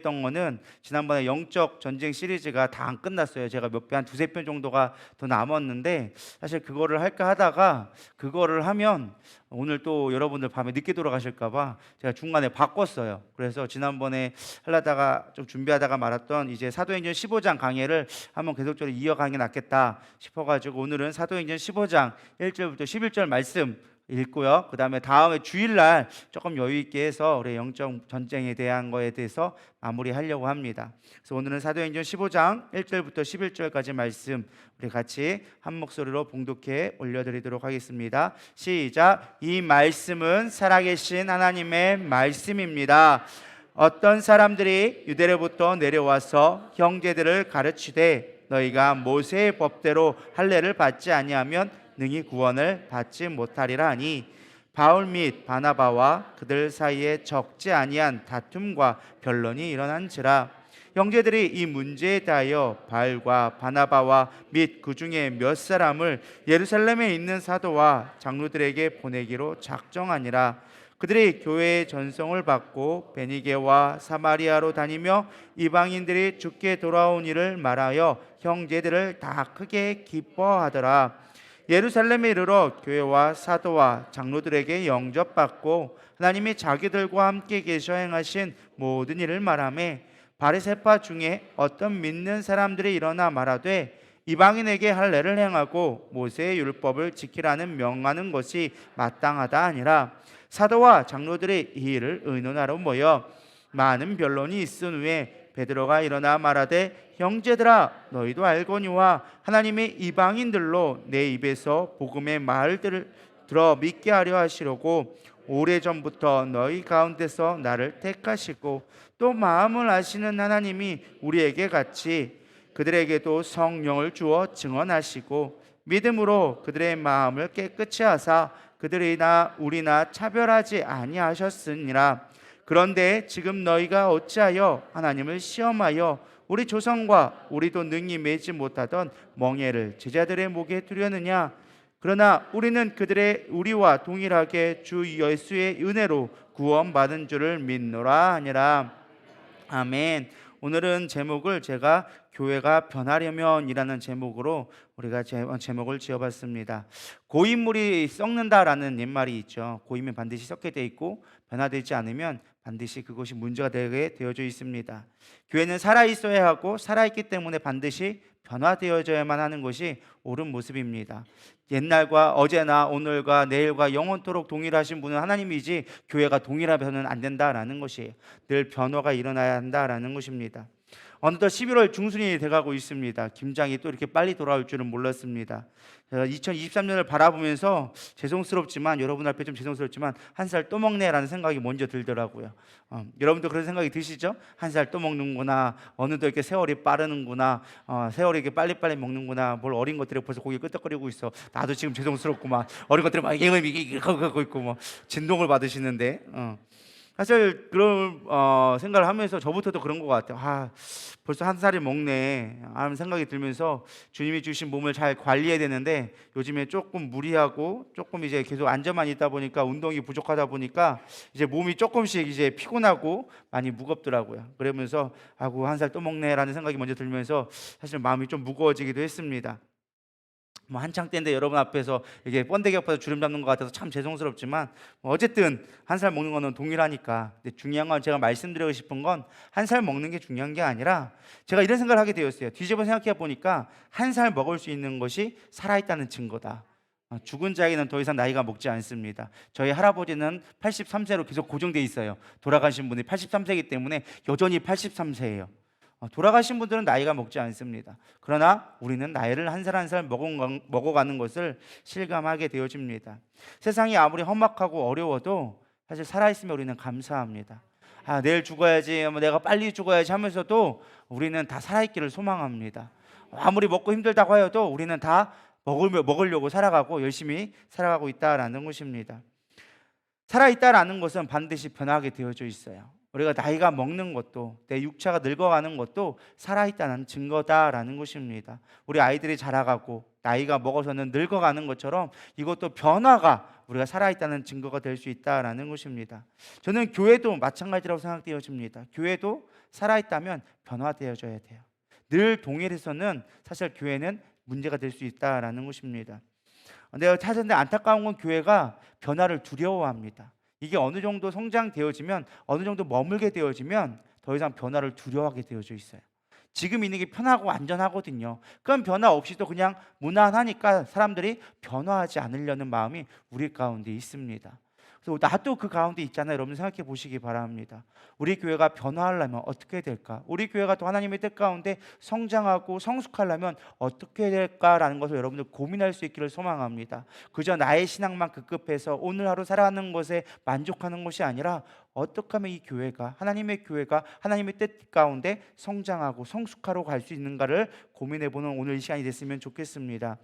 했던 거는 지난번에 영적 전쟁 시리즈가 다 안 끝났어요. 제가 몇 편, 한 두세 편 정도가 더 남았는데 사실 그거를 할까 하다가 그거를 하면 오늘 또 여러분들 밤에 늦게 돌아가실까 봐 제가 중간에 바꿨어요. 그래서 지난번에 하려다가 좀 준비하다가 말았던 이제 사도행전 15장 강해를 한번 계속적으로 이어가는 게 낫겠다 싶어가지고 오늘은 사도행전 15장 1절부터 11절 말씀 읽고요. 그 다음에 다음에 주일날 조금 여유 있게 해서 우리 영적 전쟁에 대한 거에 대해서 마무리하려고 합니다. 그래서 오늘은 사도행전 15장 1절부터 11절까지 말씀 우리 같이 한 목소리로 봉독해 올려드리도록 하겠습니다. 시작. 이 말씀은 살아계신 하나님의 말씀입니다. 어떤 사람들이 유대로부터 내려와서 형제들을 가르치되 너희가 모세의 법대로 할례를 받지 아니하면 능히 구원을 받지 못하리라 하니 바울 및 바나바와 그들 사이에 적지 아니한 다툼과 변론이 일어난지라. 형제들이 이 문제에 대하여 바울과 바나바와 및 그 중에 몇 사람을 예루살렘에 있는 사도와 장로들에게 보내기로 작정하니라. 그들이 교회의 전성을 받고 베니게와 사마리아로 다니며 이방인들이 주께 돌아온 일을 말하여 형제들을 다 크게 기뻐하더라. 예루살렘에 이르러 교회와 사도와 장로들에게 영접받고 하나님이 자기들과 함께 계셔 행하신 모든 일을 말하며 바리새파 중에 어떤 믿는 사람들이 일어나 말하되 이방인에게 할례를 행하고 모세의 율법을 지키라는 명하는 것이 마땅하다 아니라. 사도와 장로들이 이 일을 의논하러 모여 많은 변론이 있은 후에 베드로가 일어나 말하되 형제들아 너희도 알거니와 하나님이 이방인들로 내 입에서 복음의 말들을 들어 믿게 하려 하시려고 오래전부터 너희 가운데서 나를 택하시고 또 마음을 아시는 하나님이 우리에게 같이 그들에게도 성령을 주어 증언하시고 믿음으로 그들의 마음을 깨끗이 하사 그들이나 우리나 차별하지 아니하셨으니라. 그런데 지금 너희가 어찌하여 하나님을 시험하여 우리 조상과 우리도 능히 매지 못하던 멍에를 제자들의 목에 두려느냐. 그러나 우리는 그들의 우리와 동일하게 주 예수의 은혜로 구원받은 줄을 믿노라 하니라. 아멘. 오늘은 제목을 제가 교회가 변하려면이라는 제목으로 우리가 제목을 지어봤습니다. 고인물이 썩는다라는 옛말이 있죠. 고인물이 반드시 썩게 돼 있고 변화되지 않으면 반드시 그것이 문제가 되게 되어져 있습니다. 교회는 살아있어야 하고 살아있기 때문에 반드시 변화되어져야만 하는 것이 옳은 모습입니다. 옛날과 어제나 오늘과 내일과 영원토록 동일하신 분은 하나님이지 교회가 동일하면은 안 된다라는 것이에요. 늘 변화가 일어나야 한다라는 것입니다. 어느덧 11월 중순이 돼가고 있습니다. 김장이 또 이렇게 빨리 돌아올 줄은 몰랐습니다. 2023년을 바라보면서 죄송스럽지만 여러분 앞에 좀 죄송스럽지만 한 살 또 먹네라는 생각이 먼저 들더라고요. 여러분도 그런 생각이 드시죠? 한 살 또 먹는구나. 어느덧 이렇게 세월이 빠르는구나. 세월이 이렇게 빨리빨리 먹는구나. 뭘 어린 것들이 벌써 고개 끄덕거리고 있어. 나도 지금 죄송스럽구만. 어린 것들이 막 이게 하고 있고 뭐 진동을 받으시는데. 사실 그런 생각을 하면서 저부터도 그런 것 같아요. 벌써 한 살이 먹네 하는 생각이 들면서 주님이 주신 몸을 잘 관리해야 되는데 요즘에 조금 무리하고 조금 이제 계속 앉아만 있다 보니까 운동이 부족하다 보니까 이제 몸이 조금씩 이제 피곤하고 많이 무겁더라고요. 그러면서 한 살 또 먹네라는 생각이 먼저 들면서 사실 마음이 좀 무거워지기도 했습니다. 한창 때인데 여러분 앞에서 이게 번데기 앞에서 주름 잡는 것 같아서 참 죄송스럽지만 어쨌든 한 살 먹는 거는 동일하니까. 근데 중요한 건 제가 말씀드리고 싶은 건 한 살 먹는 게 중요한 게 아니라 제가 이런 생각을 하게 되었어요. 뒤집어 생각해 보니까 한 살 먹을 수 있는 것이 살아있다는 증거다. 죽은 자에게는 더 이상 나이가 먹지 않습니다. 저희 할아버지는 83세로 계속 고정돼 있어요. 돌아가신 분이 83세이기 때문에 여전히 83세예요. 돌아가신 분들은 나이가 먹지 않습니다. 그러나 우리는 나이를 한 살 한 살 먹어가는 것을 실감하게 되어집니다. 세상이 아무리 험악하고 어려워도 사실 살아있으면 우리는 감사합니다. 내일 죽어야지, 내가 빨리 죽어야지 하면서도 우리는 다 살아있기를 소망합니다. 아무리 먹고 힘들다고 하여도 우리는 다 먹으려고 살아가고 열심히 살아가고 있다라는 것입니다. 살아있다라는 것은 반드시 변하게 되어져 있어요. 우리가 나이가 먹는 것도 내 육체가 늙어가는 것도 살아있다는 증거다라는 것입니다. 우리 아이들이 자라가고 나이가 먹어서는 늙어가는 것처럼 이것도 변화가 우리가 살아있다는 증거가 될 수 있다라는 것입니다. 저는 교회도 마찬가지라고 생각되어집니다. 교회도 살아있다면 변화되어져야 돼요. 늘 동일해서는 사실 교회는 문제가 될 수 있다라는 것입니다. 내가 찾았는데 안타까운 건 교회가 변화를 두려워합니다. 이게 어느 정도 성장되어지면, 어느 정도 머물게 되어지면 더 이상 변화를 두려워하게 되어져 있어요. 지금 있는 게 편하고 안전하거든요. 그럼 변화 없이도 그냥 무난하니까 사람들이 변화하지 않으려는 마음이 우리 가운데 있습니다. 그래서 나도 그 가운데 있잖아요. 여러분 생각해 보시기 바랍니다. 우리 교회가 변화하려면 어떻게 될까? 우리 교회가 또 하나님의 뜻 가운데 성장하고 성숙하려면 어떻게 될까라는 것을 여러분들 고민할 수 있기를 소망합니다. 그저 나의 신앙만 급급해서 오늘 하루 살아가는 것에 만족하는 것이 아니라 어떻게 하면 이 교회가, 하나님의 교회가 하나님의 뜻 가운데 성장하고 성숙하러 갈 수 있는가를 고민해보는 오늘 이 시간이 됐으면 좋겠습니다.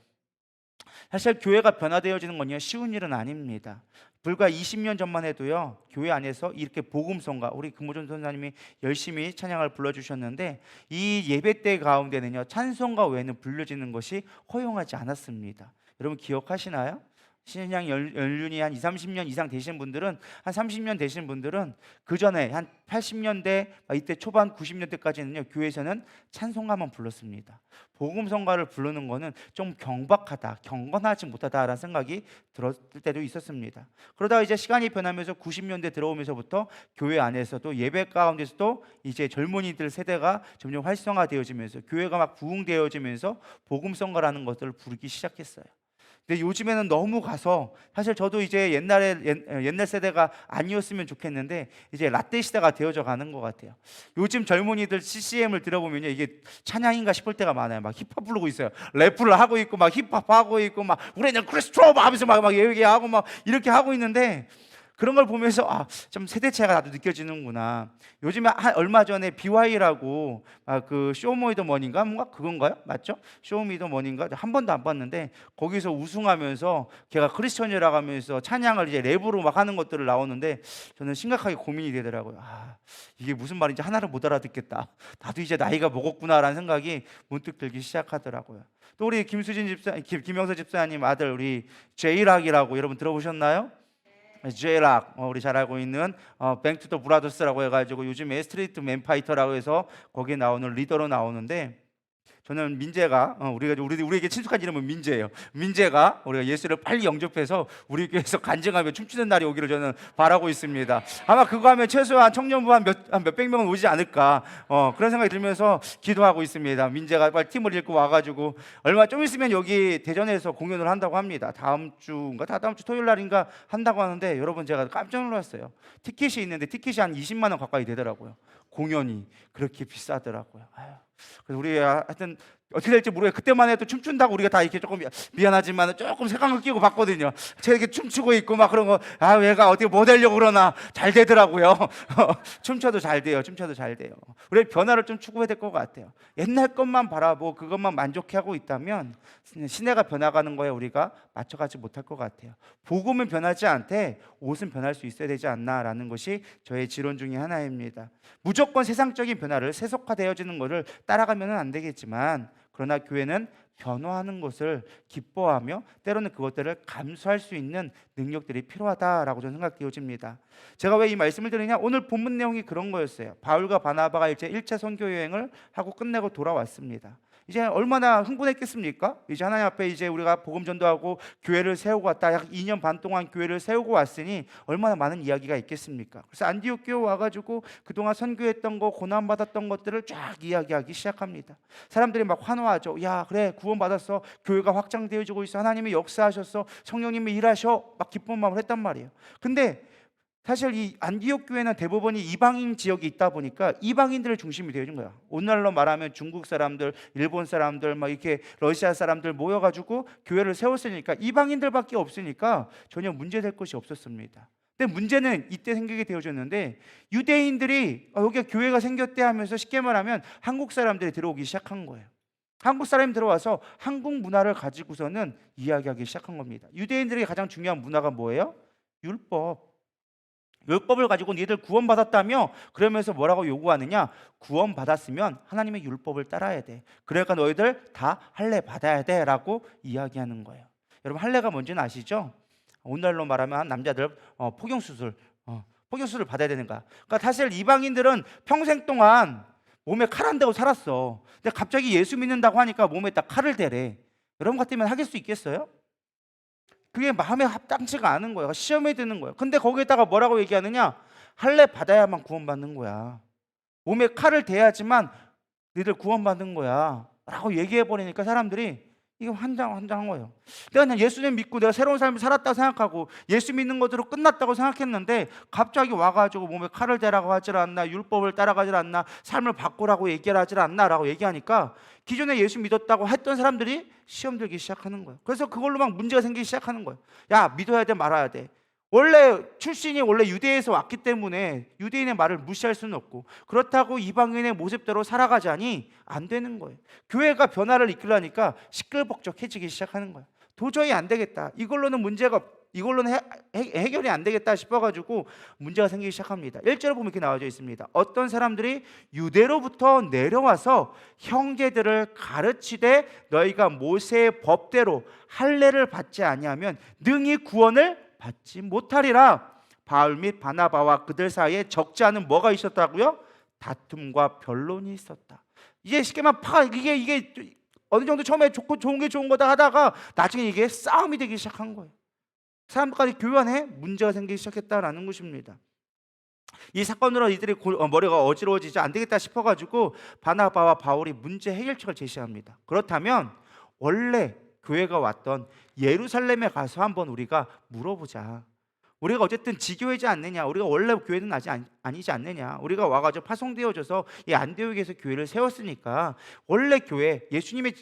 사실 교회가 변화되어지는 건요 쉬운 일은 아닙니다. 불과 20년 전만 해도요 교회 안에서 이렇게 복음성가, 우리 금호준 선사님이 열심히 찬양을 불러주셨는데, 이 예배 때 가운데는요 찬송가 외에는 불려지는 것이 허용하지 않았습니다. 여러분 기억하시나요? 신앙 연륜이 한 2, 30년 이상 되신 분들은, 한 30년 되신 분들은 그 전에 한 80년대 이때 초반 90년대까지는요 교회에서는 찬송가만 불렀습니다. 복음성가를 부르는 거는 좀 경박하다, 경건하지 못하다라는 생각이 들었을 때도 있었습니다. 그러다가 이제 시간이 변하면서 90년대 들어오면서부터 교회 안에서도 예배 가운데서도 이제 젊은이들 세대가 점점 활성화되어지면서 교회가 막 부흥되어지면서 복음성가라는 것들을 부르기 시작했어요. 근데 요즘에는 너무 가서, 사실 저도 이제 옛날 세대가 아니었으면 좋겠는데 이제 라떼 시대가 되어져 가는 것 같아요. 요즘 젊은이들 CCM을 들어보면요 이게 찬양인가 싶을 때가 많아요. 막 힙합 부르고 있어요. 랩을 하고 있고 막 힙합 하고 있고 막 우리는 크리스토브 하면서 막 얘기하고 막 이렇게 하고 있는데, 그런 걸 보면서 좀 세대 차이가 나도 느껴지는구나. 요즘에 얼마 전에 BY라고 그 쇼미더머니인가 뭔가 그건가요? 맞죠? 쇼미더머니인가 한 번도 안 봤는데 거기서 우승하면서 걔가 크리스천이라고 하면서 찬양을 이제 랩으로 막 하는 것들을 나오는데 저는 심각하게 고민이 되더라고요. 이게 무슨 말인지 하나를 못 알아듣겠다. 나도 이제 나이가 먹었구나라는 생각이 문득 들기 시작하더라고요. 또 우리 김영서 집사님 아들 우리 제이락이라고 여러분 들어보셨나요? 제이락, 우리 잘 알고 있는 뱅투 더 브라더스라고 해가지고 요즘에 스트리트 맨파이터라고 해서 거기에 나오는 리더로 나오는데, 저는 민재가 우리에게 친숙한 이름은 민재예요. 민재가 우리가 예수를 빨리 영접해서 우리 교회에서 간증하며 춤추는 날이 오기를 저는 바라고 있습니다. 아마 그거 하면 최소한 청년부 한 몇백 명은 오지 않을까, 그런 생각이 들면서 기도하고 있습니다. 민재가 빨리 팀을 잃고 와가지고 얼마 좀 있으면 여기 대전에서 공연을 한다고 합니다. 다음 주 토요일 날인가 한다고 하는데, 여러분 제가 깜짝 놀랐어요. 티켓이 있는데 티켓이 한 20만 원 가까이 되더라고요. 공연이 그렇게 비싸더라고요. 그래서 우리 하여튼 어떻게 될지 모르겠어요. 그때만 해도 춤춘다고 우리가 다 이렇게 조금 미안하지만 조금 색안을 끼고 봤거든요. 제가 이렇게 춤추고 있고 막 그런 거, 얘가 어떻게 뭐 되려고 그러나 잘 되더라고요. 춤춰도 잘 돼요. 춤춰도 잘 돼요. 우리 변화를 좀 추구해야 될 것 같아요. 옛날 것만 바라보고 그것만 만족해하고 있다면 시내가 변화가는 거에 우리가 맞춰가지 못할 것 같아요. 복음은 변하지 않되 옷은 변할 수 있어야 되지 않나라는 것이 저의 지론 중에 하나입니다. 무조건 세상적인 변화를, 세속화되어지는 것을 따라가면 안 되겠지만, 그러나 교회는 변화하는 것을 기뻐하며 때로는 그것들을 감수할 수 있는 능력들이 필요하다라고 저는 생각되어집니다. 제가 왜 이 말씀을 드리냐, 오늘 본문 내용이 그런 거였어요. 바울과 바나바가 이제 1차 선교 여행을 하고 끝내고 돌아왔습니다. 이제 얼마나 흥분했겠습니까? 이제 하나님 앞에 이제 우리가 복음 전도하고 교회를 세우고 왔다, 약 2년 반 동안 교회를 세우고 왔으니 얼마나 많은 이야기가 있겠습니까? 그래서 안디옥 교회 와가지고 그동안 선교했던 거, 고난 받았던 것들을 쫙 이야기하기 시작합니다. 사람들이 막 환호하죠. 야, 그래, 구원 받았어. 교회가 확장되어지고 있어. 하나님이 역사하셨어. 성령님이 일하셔. 막 기쁜 마음을 했단 말이에요. 근데 사실 이 안디옥 교회는 대부분이 이방인 지역이 있다 보니까 이방인들을 중심이 되어진 거야. 오늘날로 말하면 중국 사람들, 일본 사람들, 막 이렇게 러시아 사람들 모여가지고 교회를 세웠으니까 이방인들밖에 없으니까 전혀 문제될 것이 없었습니다. 근데 문제는 이때 생기게 되어졌는데, 유대인들이 여기가 교회가 생겼대 하면서 쉽게 말하면 한국 사람들이 들어오기 시작한 거예요. 한국 사람이 들어와서 한국 문화를 가지고서는 이야기하기 시작한 겁니다. 유대인들에게 가장 중요한 문화가 뭐예요? 율법을 가지고 너희들 구원받았다며, 그러면서 뭐라고 요구하느냐, 구원받았으면 하나님의 율법을 따라야 돼. 그러니까 너희들 다 할례 받아야 돼 라고 이야기하는 거예요. 여러분 할례가 뭔지는 아시죠? 오늘날로 말하면 남자들 포교수를 받아야 되는 거야. 그러니까 사실 이방인들은 평생 동안 몸에 칼 안 대고 살았어. 근데 갑자기 예수 믿는다고 하니까 몸에 딱 칼을 대래. 여러분 같으면 하실 수 있겠어요? 그게 마음에 합당치가 않은 거예요. 시험에 드는 거예요. 근데 거기에다가 뭐라고 얘기하느냐? 할례 받아야만 구원받는 거야. 몸에 칼을 대야지만 너희들 구원받는 거야 라고 얘기해 버리니까 사람들이 이게 환장한 거예요. 내가 그냥 예수님 믿고 내가 새로운 삶을 살았다고 생각하고 예수 믿는 것으로 끝났다고 생각했는데 갑자기 와가지고 몸에 칼을 대라고 하질 않나, 율법을 따라가질 않나, 삶을 바꾸라고 얘기를 하질 않나 라고 얘기하니까 기존에 예수 믿었다고 했던 사람들이 시험 들기 시작하는 거예요. 그래서 그걸로 막 문제가 생기기 시작하는 거예요. 야, 믿어야 돼 말아야 돼. 원래 출신이 원래 유대에서 왔기 때문에 유대인의 말을 무시할 수는 없고, 그렇다고 이방인의 모습대로 살아가자니 안 되는 거예요. 교회가 변화를 이끌려니까 시끌벅적해지기 시작하는 거예요. 도저히 안 되겠다. 이걸로는 해결이 안 되겠다 싶어가지고 문제가 생기기 시작합니다. 1절에 보면 이렇게 나와져 있습니다. 어떤 사람들이 유대로부터 내려와서 형제들을 가르치되 너희가 모세의 법대로 할례를 받지 아니하면 능히 구원을 받지 못하리라. 바울 및 바나바와 그들 사이에 적지 않은 뭐가 있었다고요? 다툼과 변론이 있었다. 이게 쉽게 말하면 이게 어느 정도 처음에 좋고 좋은 게 좋은 거다 하다가 나중에 이게 싸움이 되기 시작한 거예요. 사람들까지 교회 안에 문제가 생기기 시작했다라는 것입니다. 이 사건으로 이들이 머리가 어지러워지지 안 되겠다 싶어가지고 바나바와 바울이 문제 해결책을 제시합니다. 그렇다면 원래 교회가 왔던 예루살렘에 가서 한번 우리가 물어보자. 우리가 어쨌든 지교회지 않느냐, 우리가 원래 교회는 아니지 않느냐, 우리가 와가지고 파송되어져서 이 안디옥에서 교회를 세웠으니까 원래 교회, 예수님의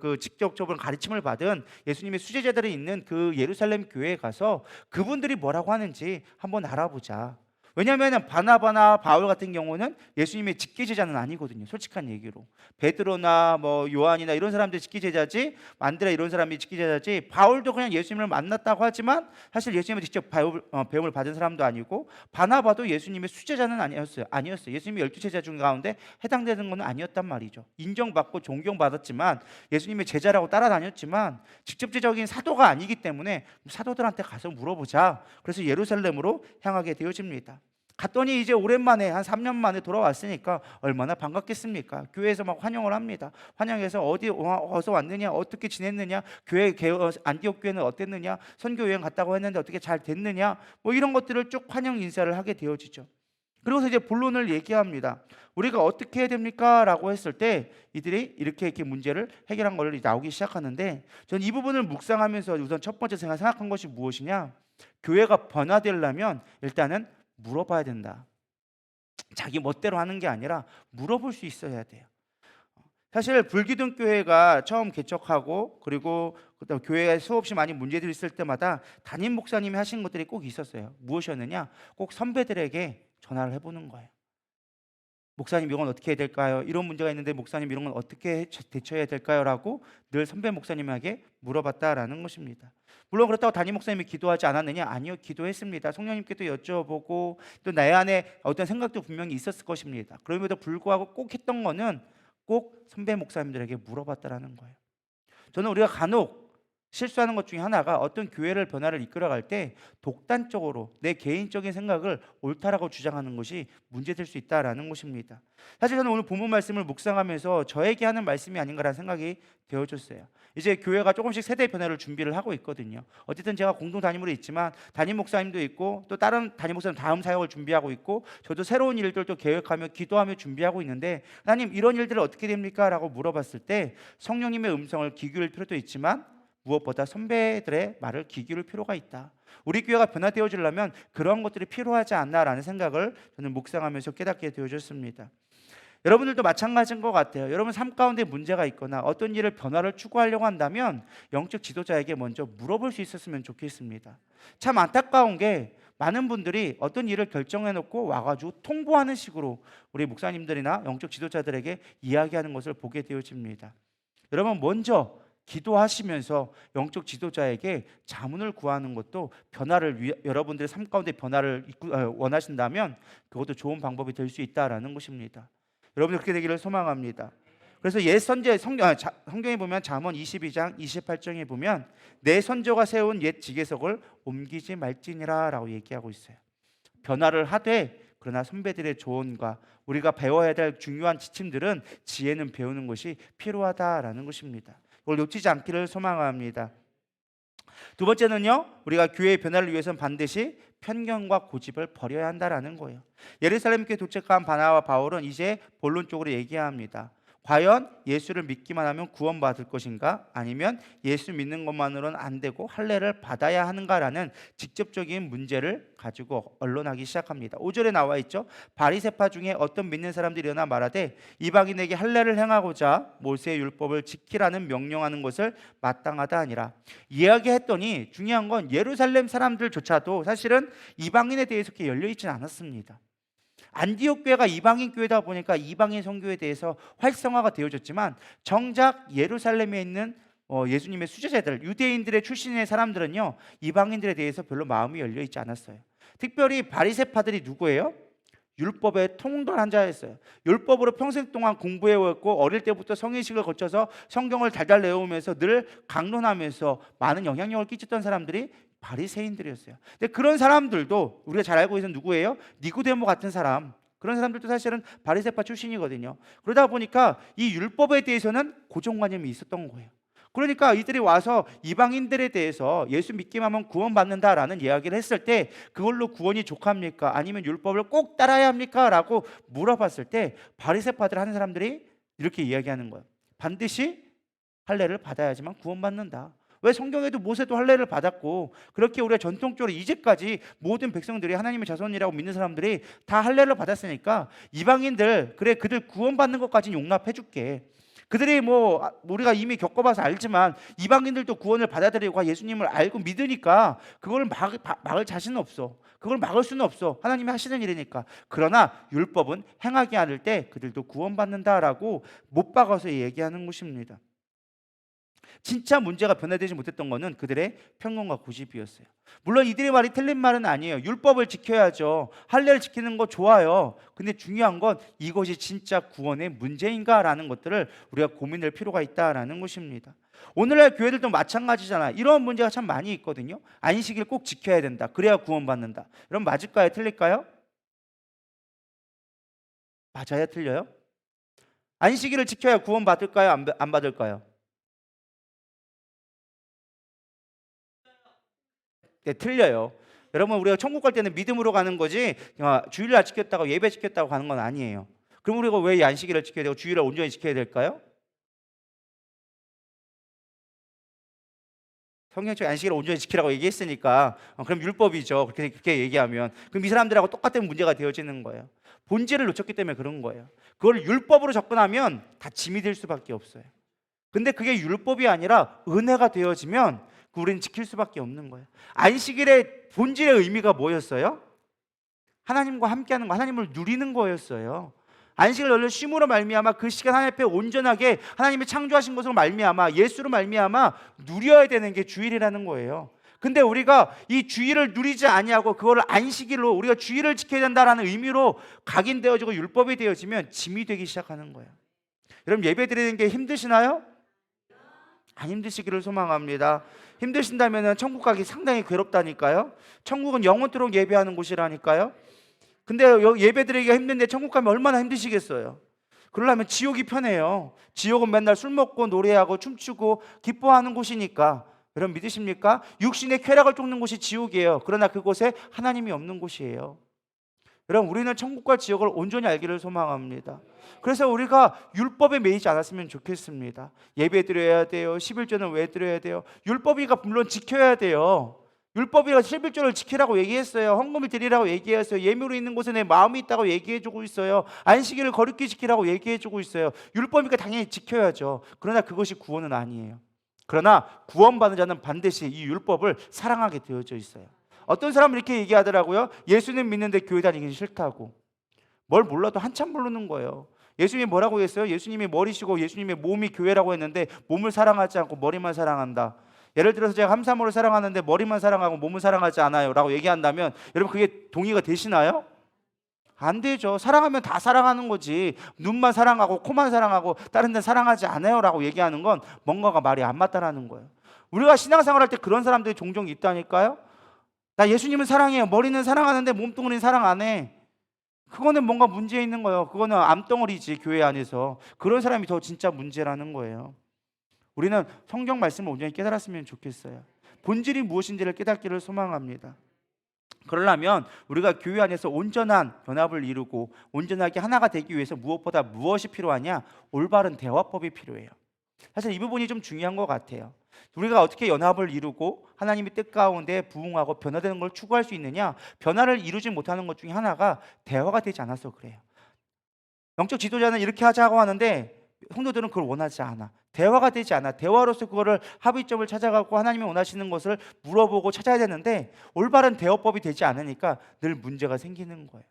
그 직접적으로 가르침을 받은 예수님의 수제자들이 있는 그 예루살렘 교회에 가서 그분들이 뭐라고 하는지 한번 알아보자. 왜냐하면 바나바나 바울 같은 경우는 예수님의 직계제자는 아니거든요. 솔직한 얘기로 베드로나 뭐 요한이나 이런 사람들이 직계제자지, 안드레 이런 사람이 직계제자지, 바울도 그냥 예수님을 만났다고 하지만 사실 예수님을 직접 배움을 받은 사람도 아니고, 바나바도 예수님의 수제자는 아니었어요. 예수님의 12제자 중 가운데 해당되는 건 아니었단 말이죠. 인정받고 존경받았지만 예수님의 제자라고 따라다녔지만 직접적인 사도가 아니기 때문에 사도들한테 가서 물어보자. 그래서 예루살렘으로 향하게 되어집니다. 갔더니 이제 오랜만에 한 3년 만에 돌아왔으니까 얼마나 반갑겠습니까? 교회에서 막 환영을 합니다. 환영해서 어디서 왔느냐, 어떻게 지냈느냐, 안디옥 교회는 어땠느냐, 선교 여행 갔다고 했는데 어떻게 잘 됐느냐, 뭐 이런 것들을 쭉 환영 인사를 하게 되어지죠. 그리고서 이제 본론을 얘기합니다. 우리가 어떻게 해야 됩니까? 라고 했을 때 이들이 이렇게 문제를 해결한 걸로 나오기 시작하는데, 저는 이 부분을 묵상하면서 우선 첫 번째 생각한 것이 무엇이냐, 교회가 변화되려면 일단은 물어봐야 된다. 자기 멋대로 하는 게 아니라 물어볼 수 있어야 돼요. 사실 불기둥 교회가 처음 개척하고 그리고 그다음 교회에 수없이 많이 문제들이 있을 때마다 담임 목사님이 하신 것들이 꼭 있었어요. 무엇이었느냐? 꼭 선배들에게 전화를 해보는 거예요. 목사님 이건 어떻게 해야 될까요? 이런 문제가 있는데 목사님 이런 건 어떻게 대처해야 될까요? 라고 늘 선배 목사님에게 물어봤다라는 것입니다. 물론 그렇다고 담임 목사님이 기도하지 않았느냐? 아니요, 기도했습니다. 성령님께도 여쭤보고 또 내 안에 어떤 생각도 분명히 있었을 것입니다. 그럼에도 불구하고 꼭 했던 거는 꼭 선배 목사님들에게 물어봤다라는 거예요. 저는 우리가 간혹 실수하는 것 중에 하나가 어떤 교회를 변화를 이끌어갈 때 독단적으로 내 개인적인 생각을 옳다라고 주장하는 것이 문제될 수 있다라는 것입니다. 사실 저는 오늘 본문 말씀을 묵상하면서 저에게 하는 말씀이 아닌가라는 생각이 되어졌어요. 이제 교회가 조금씩 세대 변화를 준비를 하고 있거든요. 어쨌든 제가 공동 담임으로 있지만 담임 목사님도 있고 또 다른 담임 목사님 다음 사역을 준비하고 있고, 저도 새로운 일들도 계획하며 기도하며 준비하고 있는데, 하나님 이런 일들을 어떻게 됩니까? 라고 물어봤을 때 성령님의 음성을 귀 기울일 필요도 있지만 무엇보다 선배들의 말을 귀 기울일 필요가 있다. 우리 교회가 변화되어지려면 그런 것들이 필요하지 않나라는 생각을 저는 묵상하면서 깨닫게 되어졌습니다. 여러분들도 마찬가지인 것 같아요. 여러분 삶 가운데 문제가 있거나 어떤 일을 변화를 추구하려고 한다면 영적 지도자에게 먼저 물어볼 수 있었으면 좋겠습니다. 참 안타까운 게 많은 분들이 어떤 일을 결정해놓고 와가지고 통보하는 식으로 우리 목사님들이나 영적 지도자들에게 이야기하는 것을 보게 되어집니다. 여러분 먼저 기도하시면서 영적 지도자에게 자문을 구하는 것도 여러분들의 삶 가운데 변화를 원하신다면 그것도 좋은 방법이 될 수 있다라는 것입니다. 여러분들 그렇게 되기를 소망합니다. 그래서 옛 선제 성경에 보면 잠언 22장 28장에 보면 내 선조가 세운 옛 지계석을 옮기지 말지니라라고 얘기하고 있어요. 변화를 하되, 그러나 선배들의 조언과 우리가 배워야 될 중요한 지침들은 지혜는 배우는 것이 필요하다라는 것입니다. 이걸 놓치지 않기를 소망합니다. 두 번째는요, 우리가 교회의 변화를 위해서는 반드시 편견과 고집을 버려야 한다라는 거예요. 예루살렘 교회에 도착한 바나바와 바울은 이제 본론적으로 얘기합니다. 과연 예수를 믿기만 하면 구원받을 것인가? 아니면 예수 믿는 것만으로는 안 되고 할례를 받아야 하는가라는 직접적인 문제를 가지고 언론하기 시작합니다. 5절에 나와 있죠. 바리새파 중에 어떤 믿는 사람들이 일어나 말하되 이방인에게 할례를 행하고자 모세의 율법을 지키라는 명령하는 것을 마땅하다 아니라. 이야기했더니 중요한 건 예루살렘 사람들조차도 사실은 이방인에 대해서 그렇게 열려있지는 않았습니다. 안디옥 교회가 이방인 교회다 보니까 이방인 선교에 대해서 활성화가 되어졌지만, 정작 예루살렘에 있는 예수님의 수제자들, 유대인들의 출신의 사람들은요, 이방인들에 대해서 별로 마음이 열려 있지 않았어요. 특별히 바리새파들이 누구예요? 율법에 통달한 자였어요. 율법으로 평생 동안 공부해왔고 어릴 때부터 성인식을 거쳐서 성경을 달달 외우면서 늘 강론하면서 많은 영향력을 끼쳤던 사람들이 바리새인들이었어요. 근데 그런 사람들도 우리가 잘 알고 있는 누구예요? 니고데모 같은 사람, 그런 사람들도 사실은 바리새파 출신이거든요. 그러다 보니까 이 율법에 대해서는 고정관념이 있었던 거예요. 그러니까 이들이 와서 이방인들에 대해서 예수 믿기만 하면 구원받는다라는 이야기를 했을 때, 그걸로 구원이 족합니까? 아니면 율법을 꼭 따라야 합니까? 라고 물어봤을 때 바리새파들 하는 사람들이 이렇게 이야기하는 거예요. 반드시 할례를 받아야지만 구원받는다. 왜? 성경에도 모세도 할례를 받았고, 그렇게 우리가 전통적으로 이제까지 모든 백성들이 하나님의 자손이라고 믿는 사람들이 다 할례를 받았으니까 이방인들, 그래 그들 구원받는 것까지는 용납해 줄게. 그들이 우리가 이미 겪어봐서 알지만 이방인들도 구원을 받아들이고 예수님을 알고 믿으니까 그걸 막을 자신은 없어. 그걸 막을 수는 없어. 하나님이 하시는 일이니까. 그러나 율법은 행하지 않을 때 그들도 구원받는다라고 못 박아서 얘기하는 것입니다. 진짜 문제가 변화되지 못했던 것은 그들의 편견과 고집이었어요. 물론 이들의 말이 틀린 말은 아니에요. 율법을 지켜야죠. 할례를 지키는 거 좋아요. 근데 중요한 건 이것이 진짜 구원의 문제인가라는 것들을 우리가 고민할 필요가 있다라는 것입니다. 오늘날 교회들도 마찬가지잖아요. 이런 문제가 참 많이 있거든요. 안식일 꼭 지켜야 된다. 그래야 구원받는다. 여러분 맞을까요? 틀릴까요? 맞아요? 틀려요? 안식일을 지켜야 구원받을까요? 안 받을까요? 네, 틀려요. 여러분 우리가 천국 갈 때는 믿음으로 가는 거지 주일날 지켰다고 예배 지켰다고 가는 건 아니에요. 그럼 우리가 왜 이 안식일을 지켜야 되고 주일을 온전히 지켜야 될까요? 성경적인 안식일을 온전히 지키라고 얘기했으니까 그럼 율법이죠. 그렇게 얘기하면 그럼 이 사람들하고 똑같은 문제가 되어지는 거예요. 본질을 놓쳤기 때문에 그런 거예요. 그걸 율법으로 접근하면 다 짐이 될 수밖에 없어요. 근데 그게 율법이 아니라 은혜가 되어지면 우리는 지킬 수밖에 없는 거예요. 안식일의 본질의 의미가 뭐였어요? 하나님과 함께하는 거, 하나님을 누리는 거였어요. 안식을 열려 쉼으로 말미암아 그 시간 하나님 앞에 온전하게 하나님이 창조하신 것으로 말미암아 예수로 말미암아 누려야 되는 게 주일이라는 거예요. 근데 우리가 이 주일을 누리지 아니하고 그거를 안식일로 우리가 주일을 지켜야 된다라는 의미로 각인되어지고 율법이 되어지면 짐이 되기 시작하는 거예요. 여러분 예배 드리는 게 힘드시나요? 안 힘드시기를 소망합니다. 힘드신다면 천국 가기 상당히 괴롭다니까요. 천국은 영원토록 예배하는 곳이라니까요. 근데 예배 드리기가 힘든데 천국 가면 얼마나 힘드시겠어요. 그러려면 지옥이 편해요. 지옥은 맨날 술 먹고 노래하고 춤추고 기뻐하는 곳이니까. 여러분 믿으십니까? 육신의 쾌락을 쫓는 곳이 지옥이에요. 그러나 그곳에 하나님이 없는 곳이에요. 여러분 우리는 천국과 지옥을 온전히 알기를 소망합니다. 그래서 우리가 율법에 매이지 않았으면 좋겠습니다. 예배 드려야 돼요. 11조는 왜 드려야 돼요? 율법이가 물론 지켜야 돼요. 율법이가 11조를 지키라고 얘기했어요. 헌금을 드리라고 얘기했어요. 예물이 있는 곳에 내 마음이 있다고 얘기해주고 있어요. 안식일을 거룩히 지키라고 얘기해주고 있어요. 율법이니까 당연히 지켜야죠. 그러나 그것이 구원은 아니에요. 그러나 구원받은 자는 반드시 이 율법을 사랑하게 되어져 있어요. 어떤 사람은 이렇게 얘기하더라고요. 예수님 믿는데 교회 다니기 싫다고. 뭘 몰라도 한참 모르는 거예요. 예수님이 뭐라고 했어요? 예수님이 머리시고 예수님의 몸이 교회라고 했는데 몸을 사랑하지 않고 머리만 사랑한다. 예를 들어서 제가 함사모를 사랑하는데 머리만 사랑하고 몸을 사랑하지 않아요 라고 얘기한다면 여러분 그게 동의가 되시나요? 안 되죠. 사랑하면 다 사랑하는 거지. 눈만 사랑하고 코만 사랑하고 다른 데 사랑하지 않아요 라고 얘기하는 건 뭔가가 말이 안 맞다라는 거예요. 우리가 신앙생활 할 때 그런 사람들이 종종 있다니까요. 나 예수님은 사랑해요. 머리는 사랑하는데 몸뚱이는 사랑 안 해. 그거는 뭔가 문제 있는 거예요. 그거는 암덩어리지, 교회 안에서. 그런 사람이 더 진짜 문제라는 거예요. 우리는 성경 말씀을 온전히 깨달았으면 좋겠어요. 본질이 무엇인지를 깨닫기를 소망합니다. 그러려면 우리가 교회 안에서 온전한 연합을 이루고 온전하게 하나가 되기 위해서 무엇보다 무엇이 필요하냐? 올바른 대화법이 필요해요. 사실 이 부분이 좀 중요한 것 같아요. 우리가 어떻게 연합을 이루고 하나님의 뜻 가운데 부응하고 변화되는 걸 추구할 수 있느냐? 변화를 이루지 못하는 것 중에 하나가 대화가 되지 않아서 그래요. 영적 지도자는 이렇게 하자고 하는데 성도들은 그걸 원하지 않아. 대화가 되지 않아. 대화로서 그거를 합의점을 찾아가고 하나님이 원하시는 것을 물어보고 찾아야 되는데 올바른 대화법이 되지 않으니까 늘 문제가 생기는 거예요.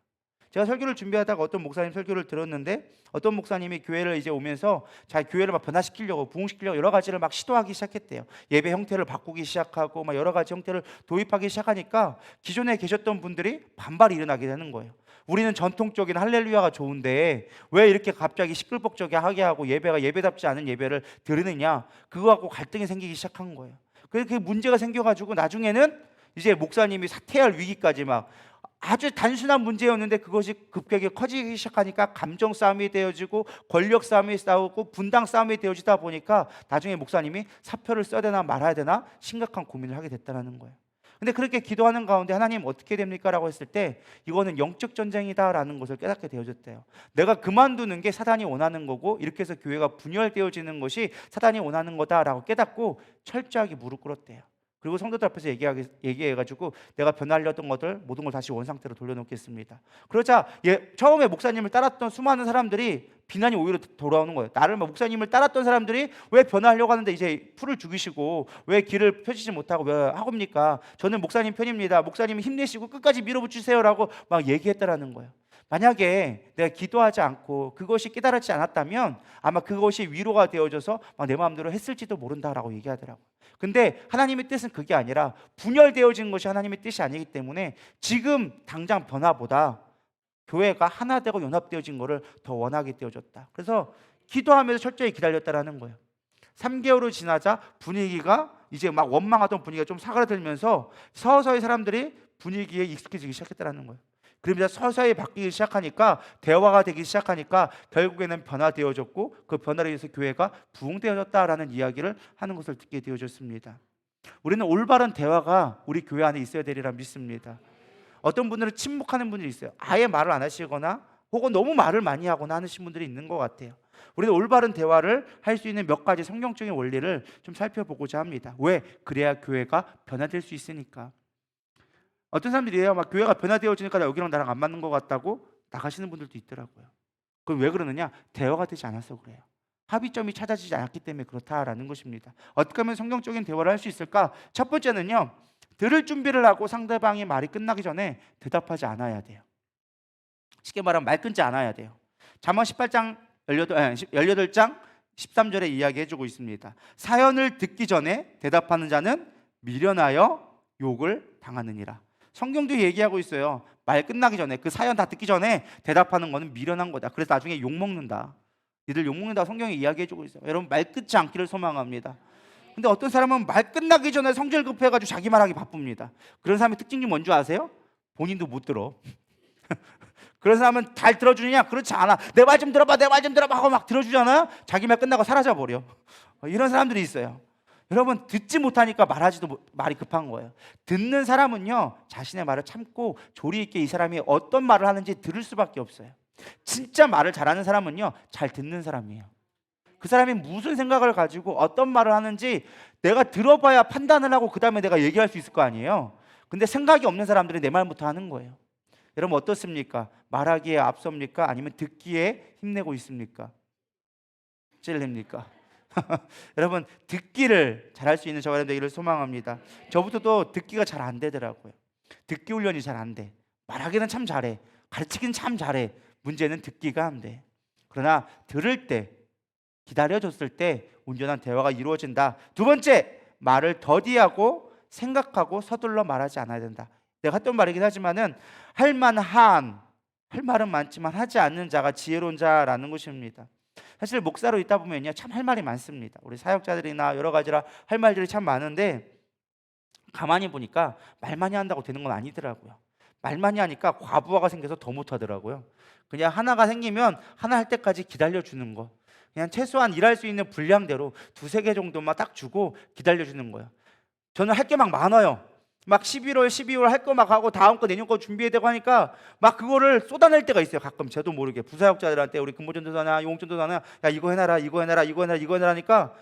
제가 설교를 준비하다가 어떤 목사님 설교를 들었는데 어떤 목사님이 교회를 이제 오면서 자 교회를 막 변화시키려고 부흥시키려고 여러 가지를 막 시도하기 시작했대요. 예배 형태를 바꾸기 시작하고 막 여러 가지 형태를 도입하기 시작하니까 기존에 계셨던 분들이 반발이 일어나게 되는 거예요. 우리는 전통적인 할렐루야가 좋은데 왜 이렇게 갑자기 시끌벅적하게 하게 하고 예배가 예배답지 않은 예배를 드리느냐, 그거 갖고 갈등이 생기기 시작한 거예요. 그래서 그 문제가 생겨가지고 나중에는 이제 목사님이 사퇴할 위기까지 막 아주 단순한 문제였는데 그것이 급격히 커지기 시작하니까 감정 싸움이 되어지고 권력 싸움이 싸우고 분당 싸움이 되어지다 보니까 나중에 목사님이 사표를 써야 되나 말아야 되나 심각한 고민을 하게 됐다는 거예요. 근데 그렇게 기도하는 가운데 하나님 어떻게 됩니까? 라고 했을 때 이거는 영적 전쟁이다라는 것을 깨닫게 되어졌대요. 내가 그만두는 게 사단이 원하는 거고 이렇게 해서 교회가 분열되어지는 것이 사단이 원하는 거다라고 깨닫고 철저하게 무릎 꿇었대요. 그리고 성도들 앞에서 얘기해가지고 내가 변하려던 것들 모든 걸 다시 원상태로 돌려놓겠습니다. 그러자 처음에 목사님을 따랐던 수많은 사람들이 비난이 오히려 돌아오는 거예요. 나를 목사님을 따랐던 사람들이 왜 변하려고 하는데 이제 풀을 죽이시고 왜 길을 펴지지 못하고 왜 하옵니까? 저는 목사님 편입니다. 목사님이 힘내시고 끝까지 밀어붙이세요라고 막 얘기했다라는 거예요. 만약에 내가 기도하지 않고 그것이 깨달았지 않았다면 아마 그것이 위로가 되어져서 막 내 마음대로 했을지도 모른다라고 얘기하더라고요. 근데 하나님의 뜻은 그게 아니라 분열되어진 것이 하나님의 뜻이 아니기 때문에 지금 당장 변화보다 교회가 하나 되고 연합되어진 것을 더 원하게 되어졌다. 그래서 기도하면서 철저히 기다렸다라는 거예요. 3개월을 지나자 분위기가 이제 막 원망하던 분위기가 좀 사그라들면서 서서히 사람들이 분위기에 익숙해지기 시작했다라는 거예요. 그러면서 서서히 바뀌기 시작하니까 대화가 되기 시작하니까 결국에는 변화되어졌고 그 변화를 위해서 교회가 부흥되어졌다라는 이야기를 하는 것을 듣게 되어졌습니다. 우리는 올바른 대화가 우리 교회 안에 있어야 되리라 믿습니다. 어떤 분들은 침묵하는 분들이 있어요. 아예 말을 안 하시거나 혹은 너무 말을 많이 하거나 하시는 분들이 있는 것 같아요. 우리는 올바른 대화를 할 수 있는 몇 가지 성경적인 원리를 좀 살펴보고자 합니다. 왜? 그래야 교회가 변화될 수 있으니까. 어떤 사람들이에요. 막 교회가 변화되어지니까 여기랑 나랑 안 맞는 것 같다고 나가시는 분들도 있더라고요. 그럼 왜 그러느냐? 대화가 되지 않아서 그래요. 합의점이 찾아지지 않았기 때문에 그렇다라는 것입니다. 어떻게 하면 성경적인 대화를 할 수 있을까? 첫 번째는요, 들을 준비를 하고 상대방이 말이 끝나기 전에 대답하지 않아야 돼요. 쉽게 말하면 말 끊지 않아야 돼요. 잠언 18장 18장 13절에 이야기해주고 있습니다. 사연을 듣기 전에 대답하는 자는 미련하여 욕을 당하느니라. 성경도 얘기하고 있어요. 말 끝나기 전에, 그 사연 다 듣기 전에 대답하는 거는 미련한 거다. 그래서 나중에 욕먹는다. 니들 욕먹는다 성경이 이야기해주고 있어요. 여러분 말 끊지 않기를 소망합니다. 근데 어떤 사람은 말 끝나기 전에 성질 급해가지고 자기 말하기 바쁩니다. 그런 사람의 특징이 뭔지 아세요? 본인도 못 들어. 그런 사람은 잘 들어주느냐? 그렇지 않아. 내 말 좀 들어봐, 내 말 좀 들어봐 하고 막 들어주잖아요. 자기 말 끝나고 사라져버려. 이런 사람들이 있어요. 여러분 듣지 못하니까 말이 급한 거예요. 듣는 사람은요 자신의 말을 참고 조리 있게 이 사람이 어떤 말을 하는지 들을 수밖에 없어요. 진짜 말을 잘하는 사람은요 잘 듣는 사람이에요. 그 사람이 무슨 생각을 가지고 어떤 말을 하는지 내가 들어봐야 판단을 하고 그 다음에 내가 얘기할 수 있을 거 아니에요. 근데 생각이 없는 사람들이 내 말부터 하는 거예요. 여러분 어떻습니까? 말하기에 앞섭니까? 아니면 듣기에 힘내고 있습니까? 찔립니까? 여러분 듣기를 잘할 수 있는 저와 여러분 되기를 소망합니다. 저부터도 듣기가 잘 안 되더라고요. 듣기 훈련이 잘 안 돼. 말하기는 참 잘해. 가르치기는 참 잘해. 문제는 듣기가 안 돼. 그러나 들을 때, 기다려줬을 때 온전한 대화가 이루어진다. 두 번째, 말을 더디하고 생각하고 서둘러 말하지 않아야 된다. 내가 했던 말이긴 하지만은 할 말은 많지만 하지 않는 자가 지혜로운 자라는 것입니다. 사실 목사로 있다 보면요 참 할 말이 많습니다. 우리 사역자들이나 여러 가지라 할 말들이 참 많은데 가만히 보니까 말 많이 한다고 되는 건 아니더라고요. 말 많이 하니까 과부하가 생겨서 더 못하더라고요. 그냥 하나가 생기면 하나 할 때까지 기다려주는 거. 그냥 최소한 일할 수 있는 분량대로 두세 개 정도만 딱 주고 기다려주는 거예요. 저는 할 게 막 많아요. 막 11월, 12월 할 거 막 하고 다음 거 내년 거 준비해야 되고 하니까 막 그거를 쏟아낼 때가 있어요. 가끔 저도 모르게 부사역자들한테 우리 근무전도사나 용전도사나 야 이거 해놔라 이거 해놔라 이거 해놔라 이거 해놔라 하니까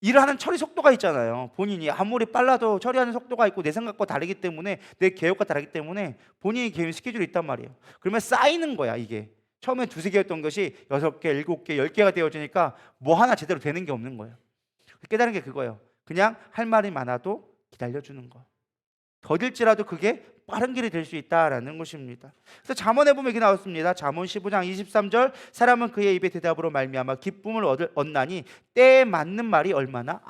일을 하는 처리 속도가 있잖아요. 본인이 아무리 빨라도 처리하는 속도가 있고 내 생각과 다르기 때문에 내 계획과 다르기 때문에 본인이 계획 스케줄이 있단 말이에요. 그러면 쌓이는 거야 이게. 처음에 두세 개였던 것이 6개, 7개, 10개가 되어지니까 뭐 하나 제대로 되는 게 없는 거예요. 깨달은 게 그거예요. 그냥 할 말이 많아도 기다려주는 거. 더딜지라도 그게 빠른 길이 될 수 있다라는 것입니다. 그래서 잠언에 보면 이렇게 나왔습니다. 잠언 15장 23절 사람은 그의 입의 대답으로 말미암아 기쁨을 얻나니 때에 맞는 말이 얼마나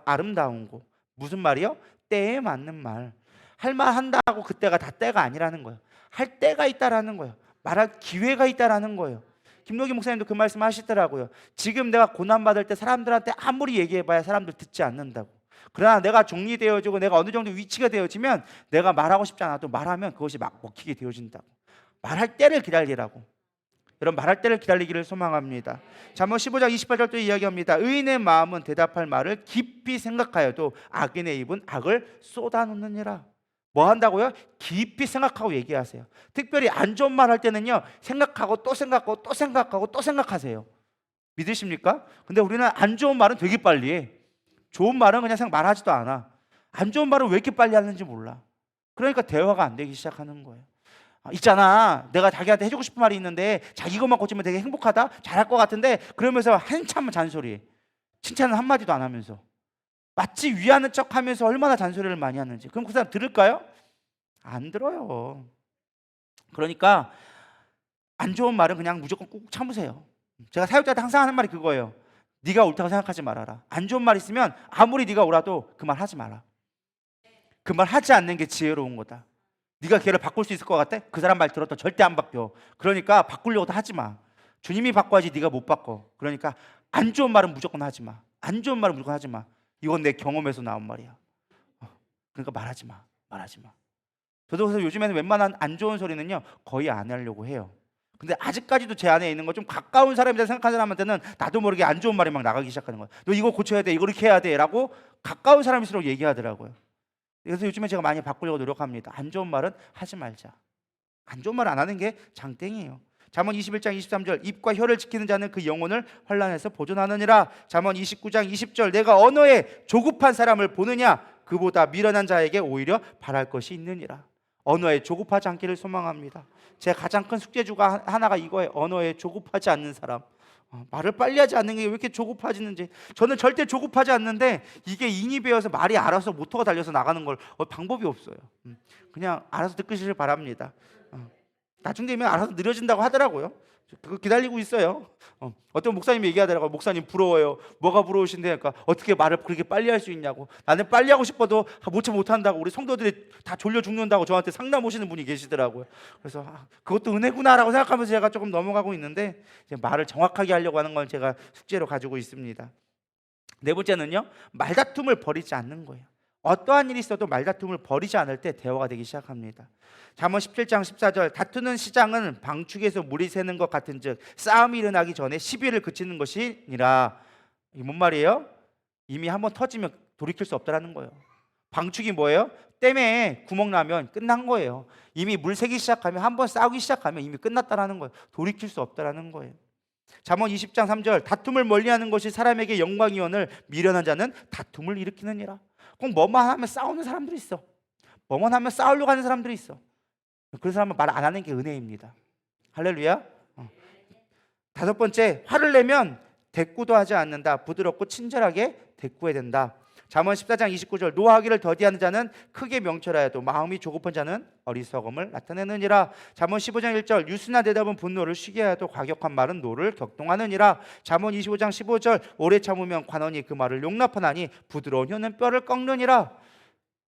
아름다운고. 무슨 말이요? 때에 맞는 말. 할 말 한다고 그때가 다 때가 아니라는 거예요. 할 때가 있다라는 거예요. 말할 기회가 있다라는 거예요. 김노기 목사님도 그 말씀 하시더라고요. 지금 내가 고난받을 때 사람들한테 아무리 얘기해봐야 사람들 듣지 않는다고. 그러나 내가 정리되어지고 내가 어느 정도 위치가 되어지면 내가 말하고 싶지 않아도 말하면 그것이 막 먹히게 되어진다고. 말할 때를 기다리라고. 여러분 말할 때를 기다리기를 소망합니다. 잠언 15장 28절도 이야기합니다. 의인의 마음은 대답할 말을 깊이 생각하여도 악인의 입은 악을 쏟아놓느니라. 뭐 한다고요? 깊이 생각하고 얘기하세요. 특별히 안 좋은 말 할 때는요 생각하고 또 생각하고 또 생각하고 또 생각하세요. 믿으십니까? 근데 우리는 안 좋은 말은 되게 빨리 해. 좋은 말은 그냥 말하지도 않아. 안 좋은 말은 왜 이렇게 빨리 하는지 몰라. 그러니까 대화가 안 되기 시작하는 거예요. 있잖아 내가 자기한테 해주고 싶은 말이 있는데 자기 것만 고치면 되게 행복하다 잘할 것 같은데 그러면서 한참 잔소리 칭찬은 한마디도 안 하면서 마치 위하는 척 하면서 얼마나 잔소리를 많이 하는지. 그럼 그 사람 들을까요? 안 들어요. 그러니까 안 좋은 말은 그냥 무조건 꾹 참으세요. 제가 사역자한테 항상 하는 말이 그거예요. 네가 옳다고 생각하지 말아라. 안 좋은 말 있으면 아무리 네가 옳아도 그 말 하지 마라. 그 말 하지 않는 게 지혜로운 거다. 네가 걔를 바꿀 수 있을 것 같아? 그 사람 말 들었다 절대 안 바뀌어. 그러니까 바꾸려고도 하지 마. 주님이 바꿔야지 네가 못 바꿔. 그러니까 안 좋은 말은 무조건 하지 마. 안 좋은 말은 무조건 하지 마. 이건 내 경험에서 나온 말이야. 그러니까 말하지 마. 말하지 마. 저도 그래서 요즘에는 웬만한 안 좋은 소리는요 거의 안 하려고 해요. 근데 아직까지도 제 안에 있는 거 좀 가까운 사람이다 생각하는 사람한테는 나도 모르게 안 좋은 말이 막 나가기 시작하는 거예요. 너 이거 고쳐야 돼, 이거 이렇게 해야 돼 라고 가까운 사람일수록 얘기하더라고요. 그래서 요즘에 제가 많이 바꾸려고 노력합니다. 안 좋은 말은 하지 말자. 안 좋은 말 안 하는 게 장땡이에요. 잠언 21장 23절 입과 혀를 지키는 자는 그 영혼을 환난에서 보존하느니라. 잠언 29장 20절 내가 언어에 조급한 사람을 보느냐 그보다 미련한 자에게 오히려 바랄 것이 있느니라. 언어에 조급하지 않기를 소망합니다. 제 가장 큰 숙제주가 하나가 이거예요. 언어에 조급하지 않는 사람. 말을 빨리 하지 않는 게 왜 이렇게 조급해지는지. 저는 절대 조급하지 않는데 이게 인이 배어서 말이 알아서 모터가 달려서 나가는 걸 방법이 없어요. 그냥 알아서 듣기를 바랍니다. 나중 되면 알아서 느려진다고 하더라고요. 그거 기다리고 있어요. 어떤 목사님이 얘기하더라고요. 목사님 부러워요. 뭐가 부러우신데? 그러니까 어떻게 말을 그렇게 빨리 할 수 있냐고. 나는 빨리 하고 싶어도 못한다고. 우리 성도들이 다 졸려 죽는다고 저한테 상담 오시는 분이 계시더라고요. 그래서 그것도 은혜구나라고 생각하면서 제가 조금 넘어가고 있는데 이제 말을 정확하게 하려고 하는 건 제가 숙제로 가지고 있습니다. 네 번째는요. 말다툼을 버리지 않는 거예요. 어떠한 일이 있어도 말다툼을 버리지 않을 때 대화가 되기 시작합니다. 잠언 17장 14절 다투는 시장은 방축에서 물이 새는 것 같은즉 싸움이 일어나기 전에 시비를 그치는 것이니라. 이게 뭔 말이에요? 이미 한번 터지면 돌이킬 수 없다라는 거예요. 방축이 뭐예요? 댐에 구멍 나면 끝난 거예요. 이미 물 새기 시작하면 한번 싸우기 시작하면 이미 끝났다라는 거예요. 돌이킬 수 없다라는 거예요. 잠언 20장 3절 다툼을 멀리하는 것이 사람에게 영광이오늘 미련한 자는 다툼을 일으키느니라. 꼭 뭐만 하면 싸우는 사람들이 있어. 뭐만 하면 싸우려고 하는 사람들이 있어. 그런 사람은 말 안 하는 게 은혜입니다. 할렐루야. 다섯 번째, 화를 내면 대꾸도 하지 않는다. 부드럽고 친절하게 대꾸해야 된다. 잠언 14장 29절 노하기를 더디하는 자는 크게 명철하여도 마음이 조급한 자는 어리석음을 나타내느니라. 잠언 15장 1절 유순한 대답은 분노를 쉬게 하여도 과격한 말은 노를 격동하느니라. 잠언 25장 15절 오래 참으면 관원이 그 말을 용납하나니 부드러운 혀는 뼈를 꺾느니라.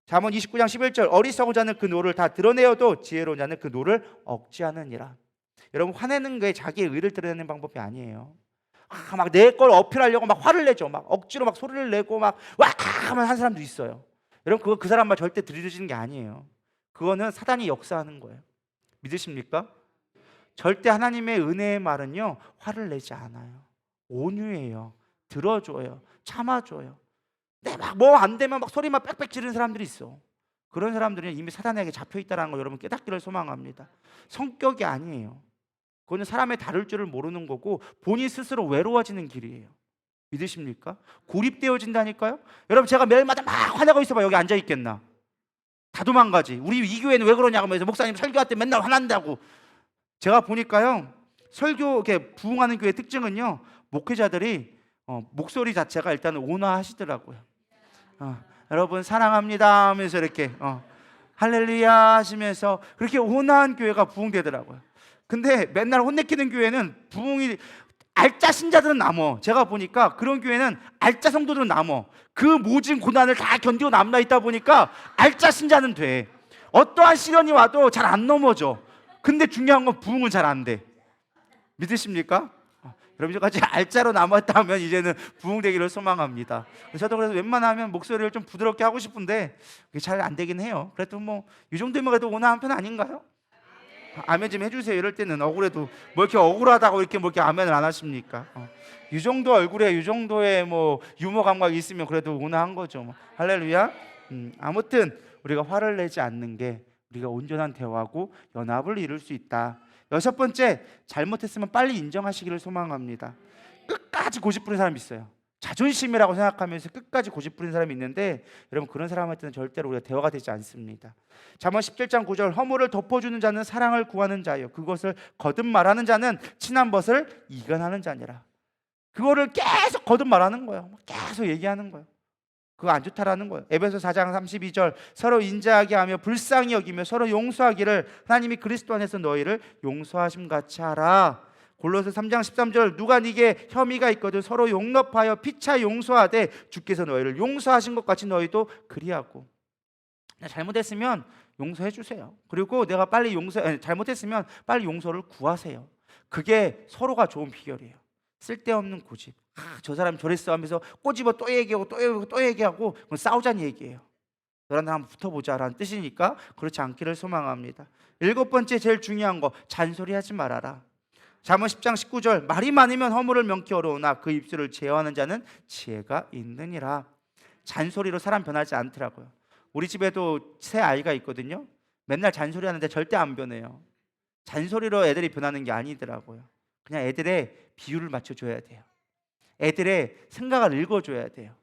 잠언 29장 11절 어리석은 자는 그 노를 다 드러내어도 지혜로운 자는 그 노를 억제하느니라. 여러분 화내는 게 자기의 의를 드러내는 방법이 아니에요. 막 내 걸 어필하려고 막 화를 내죠. 막 억지로 막 소리를 내고 막 와 하면 한 사람도 있어요. 여러분 그거 그 사람 말 절대 들으시는 게 아니에요. 그거는 사단이 역사하는 거예요. 믿으십니까? 절대 하나님의 은혜의 말은요 화를 내지 않아요. 온유해요. 들어줘요. 참아줘요. 근데 막 뭐 안 되면 막 소리만 빽빽 지르는 사람들이 있어. 그런 사람들은 이미 사단에게 잡혀 있다는 걸 여러분 깨닫기를 소망합니다. 성격이 아니에요. 그거는 사람의 다룰 줄을 모르는 거고 본인 스스로 외로워지는 길이에요. 믿으십니까? 고립되어진다니까요. 여러분 제가 매일마다 막 화내고 있어봐 여기 앉아 있겠나? 다 도망가지. 우리 이 교회는 왜 그러냐고 하면서 목사님 설교할 때 맨날 화난다고. 제가 보니까요 설교 이렇게 부흥하는 교회 특징은요 목회자들이 목소리 자체가 일단 온화하시더라고요. 여러분 사랑합니다 하면서 이렇게 할렐루야 하시면서 그렇게 온화한 교회가 부흥되더라고요. 근데 맨날 혼내키는 교회는 부흥이 알짜 신자들은 남어. 제가 보니까 그런 교회는 알짜 성도들은 남어. 그 모진 고난을 다 견디고 남아 있다 보니까 알짜 신자는 돼. 어떠한 시련이 와도 잘 안 넘어져. 근데 중요한 건 부흥은 잘 안 돼. 믿으십니까? 여러분 저같이 알짜로 남았다면 이제는 부흥되기를 소망합니다. 저도 그래서 웬만하면 목소리를 좀 부드럽게 하고 싶은데 그게 잘 안 되긴 해요. 그래도 뭐 이 정도면 그래도 온화한 편 아닌가요? 아멘 좀 해주세요. 이럴 때는 억울해도 뭐 이렇게 억울하다고 이렇게 뭐 이렇게 아멘을 안 하십니까? 이 정도 얼굴에 이 정도의 뭐 유머 감각이 있으면 그래도 온화한 거죠. 뭐. 할렐루야. 아무튼 우리가 화를 내지 않는 게 우리가 온전한 대화고 연합을 이룰 수 있다. 여섯 번째, 잘못했으면 빨리 인정하시기를 소망합니다. 끝까지 고집 부리는 사람이 있어요. 자존심이라고 생각하면서 끝까지 고집 부리는 사람이 있는데 여러분 그런 사람한테는 절대로 우리가 대화가 되지 않습니다. 잠언 17장 9절 허물을 덮어주는 자는 사랑을 구하는 자요 그것을 거듭 말하는 자는 친한 벗을 이간하는 자니라. 그거를 계속 거듭 말하는 거예요. 계속 얘기하는 거예요. 그거 안 좋다라는 거예요. 에베소 4장 32절 서로 인자하게 하며 불쌍히 여기며 서로 용서하기를 하나님이 그리스도 안에서 너희를 용서하심 같이 하라. 골로새 3장 13절 누가 네게 혐의가 있거든 서로 용납하여 피차 용서하되 주께서 너희를 용서하신 것 같이 너희도 그리하고. 잘못했으면 용서해 주세요. 그리고 내가 빨리 잘못했으면 빨리 용서를 구하세요. 그게 서로가 좋은 비결이에요. 쓸데없는 고집. 저 사람 저랬어 하면서 꼬집어 또 얘기하고 또 얘기하고 그건 싸우자는 얘기예요. 너랑 나 한번 붙어보자라는 뜻이니까 그렇지 않기를 소망합니다. 일곱 번째 제일 중요한 거 잔소리하지 말아라. 잠언 10장 19절 말이 많으면 허물을 명키 어려우나 그 입술을 제어하는 자는 지혜가 있느니라. 잔소리로 사람 변하지 않더라고요. 우리 집에도 새 아이가 있거든요. 맨날 잔소리하는데 절대 안 변해요. 잔소리로 애들이 변하는 게 아니더라고요. 그냥 애들의 비율을 맞춰줘야 돼요. 애들의 생각을 읽어줘야 돼요.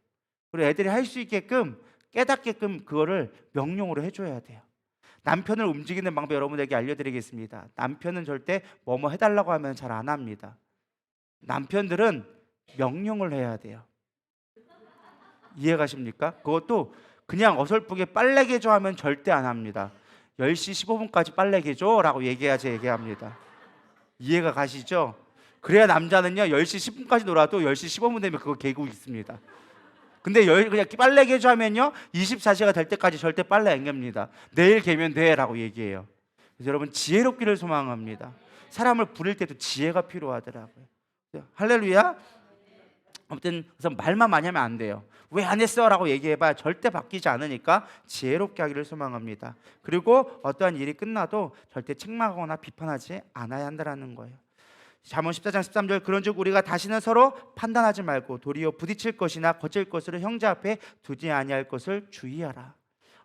그리고 애들이 할 수 있게끔 깨닫게끔 그거를 명령으로 해줘야 돼요. 남편을 움직이는 방법 여러분에게 알려드리겠습니다. 남편은 절대 뭐뭐 해달라고 하면 잘 안 합니다. 남편들은 명령을 해야 돼요. 이해가십니까? 그것도 그냥 어설프게 빨래 개줘 하면 절대 안 합니다. 10시 15분까지 빨래 개줘 라고 얘기해야지 얘기합니다. 이해가 가시죠? 그래야 남자는요 10시 10분까지 놀아도 10시 15분 되면 그거 개고 있습니다. 근데 그냥 빨래 개줘 하면요 24시가 될 때까지 절대 빨래 안 갭니다. 내일 개면 돼 라고 얘기해요. 그래서 여러분 지혜롭기를 소망합니다. 사람을 부릴 때도 지혜가 필요하더라고요. 할렐루야. 아무튼 그래서 말만 많이 하면 안 돼요. 왜 안 했어? 라고 얘기해봐야 절대 바뀌지 않으니까 지혜롭게 하기를 소망합니다. 그리고 어떠한 일이 끝나도 절대 책망하거나 비판하지 않아야 한다는 거예요. 잠언 14장 13절 그런즉 우리가 다시는 서로 판단하지 말고 도리어 부딪힐 것이나 거칠 것을 형제 앞에 두지 아니할 것을 주의하라.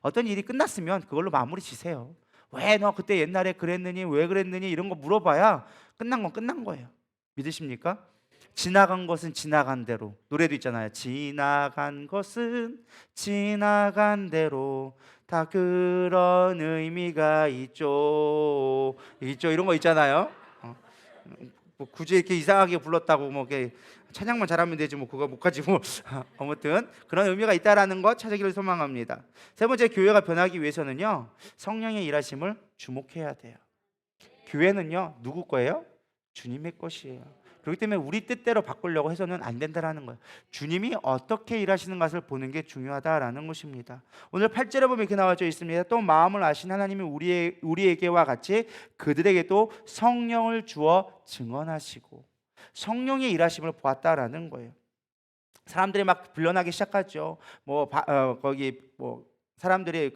어떤 일이 끝났으면 그걸로 마무리 지세요. 왜 너 그때 옛날에 그랬느니 왜 그랬느니 이런 거 물어봐야 끝난 건 끝난 거예요. 믿으십니까? 지나간 것은 지나간 대로. 노래도 있잖아요. 지나간 것은 지나간 대로 다 그런 의미가 있죠. 이런 거 있잖아요. 뭐 굳이 이렇게 이상하게 불렀다고 뭐 이렇게 찬양만 잘하면 되지 뭐 그거 못 가지고 아무튼 그런 의미가 있다라는 것 찾아기를 소망합니다. 세 번째, 교회가 변하기 위해서는요 성령의 일하심을 주목해야 돼요. 교회는요 누구 거예요? 주님의 것이에요. 그렇기 때문에 우리 뜻대로 바꾸려고 해서는 안 된다라는 거예요. 주님이 어떻게 일하시는 것을 보는 게 중요하다라는 것입니다. 오늘 8절에 보면 이렇게 나와져 있습니다. 또 마음을 아신 하나님이 우리에게와 같이 그들에게도 성령을 주어 증언하시고. 성령의 일하심을 보았다라는 거예요. 사람들이 막 불려나기 시작하죠. 거기 사람들이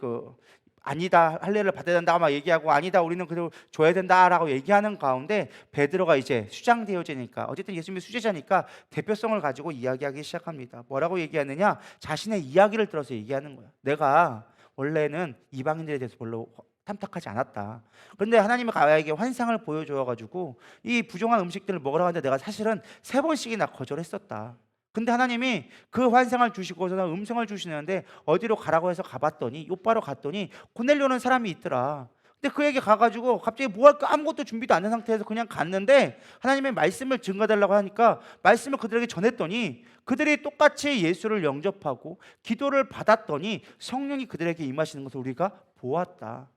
아니다, 할례를 받아야 된다 막 얘기하고, 아니다, 우리는 그래도 줘야 된다라고 얘기하는 가운데 베드로가 이제 수장되어지니까, 어쨌든 예수님이 수제자니까 대표성을 가지고 이야기하기 시작합니다. 뭐라고 얘기하느냐? 자신의 이야기를 들어서 얘기하는 거야. 내가 원래는 이방인들에 대해서 별로 탐탁하지 않았다. 그런데 하나님이 나에게 환상을 보여줘가지고 이 부정한 음식들을 먹으라고 하는데 내가 사실은 3번씩이나 거절했었다. 근데 하나님이 그 환상을 주시고서는 음성을 주시는데 어디로 가라고 해서 가봤더니, 요바로 갔더니 고넬료라는 사람이 있더라. 근데 그에게 가가지고 갑자기 뭐 할까 아무것도 준비도 안 된 상태에서 그냥 갔는데 하나님의 말씀을 증거달라고 하니까 말씀을 그들에게 전했더니 그들이 똑같이 예수를 영접하고 기도를 받았더니 성령이 그들에게 임하시는 것을 우리가 보았다.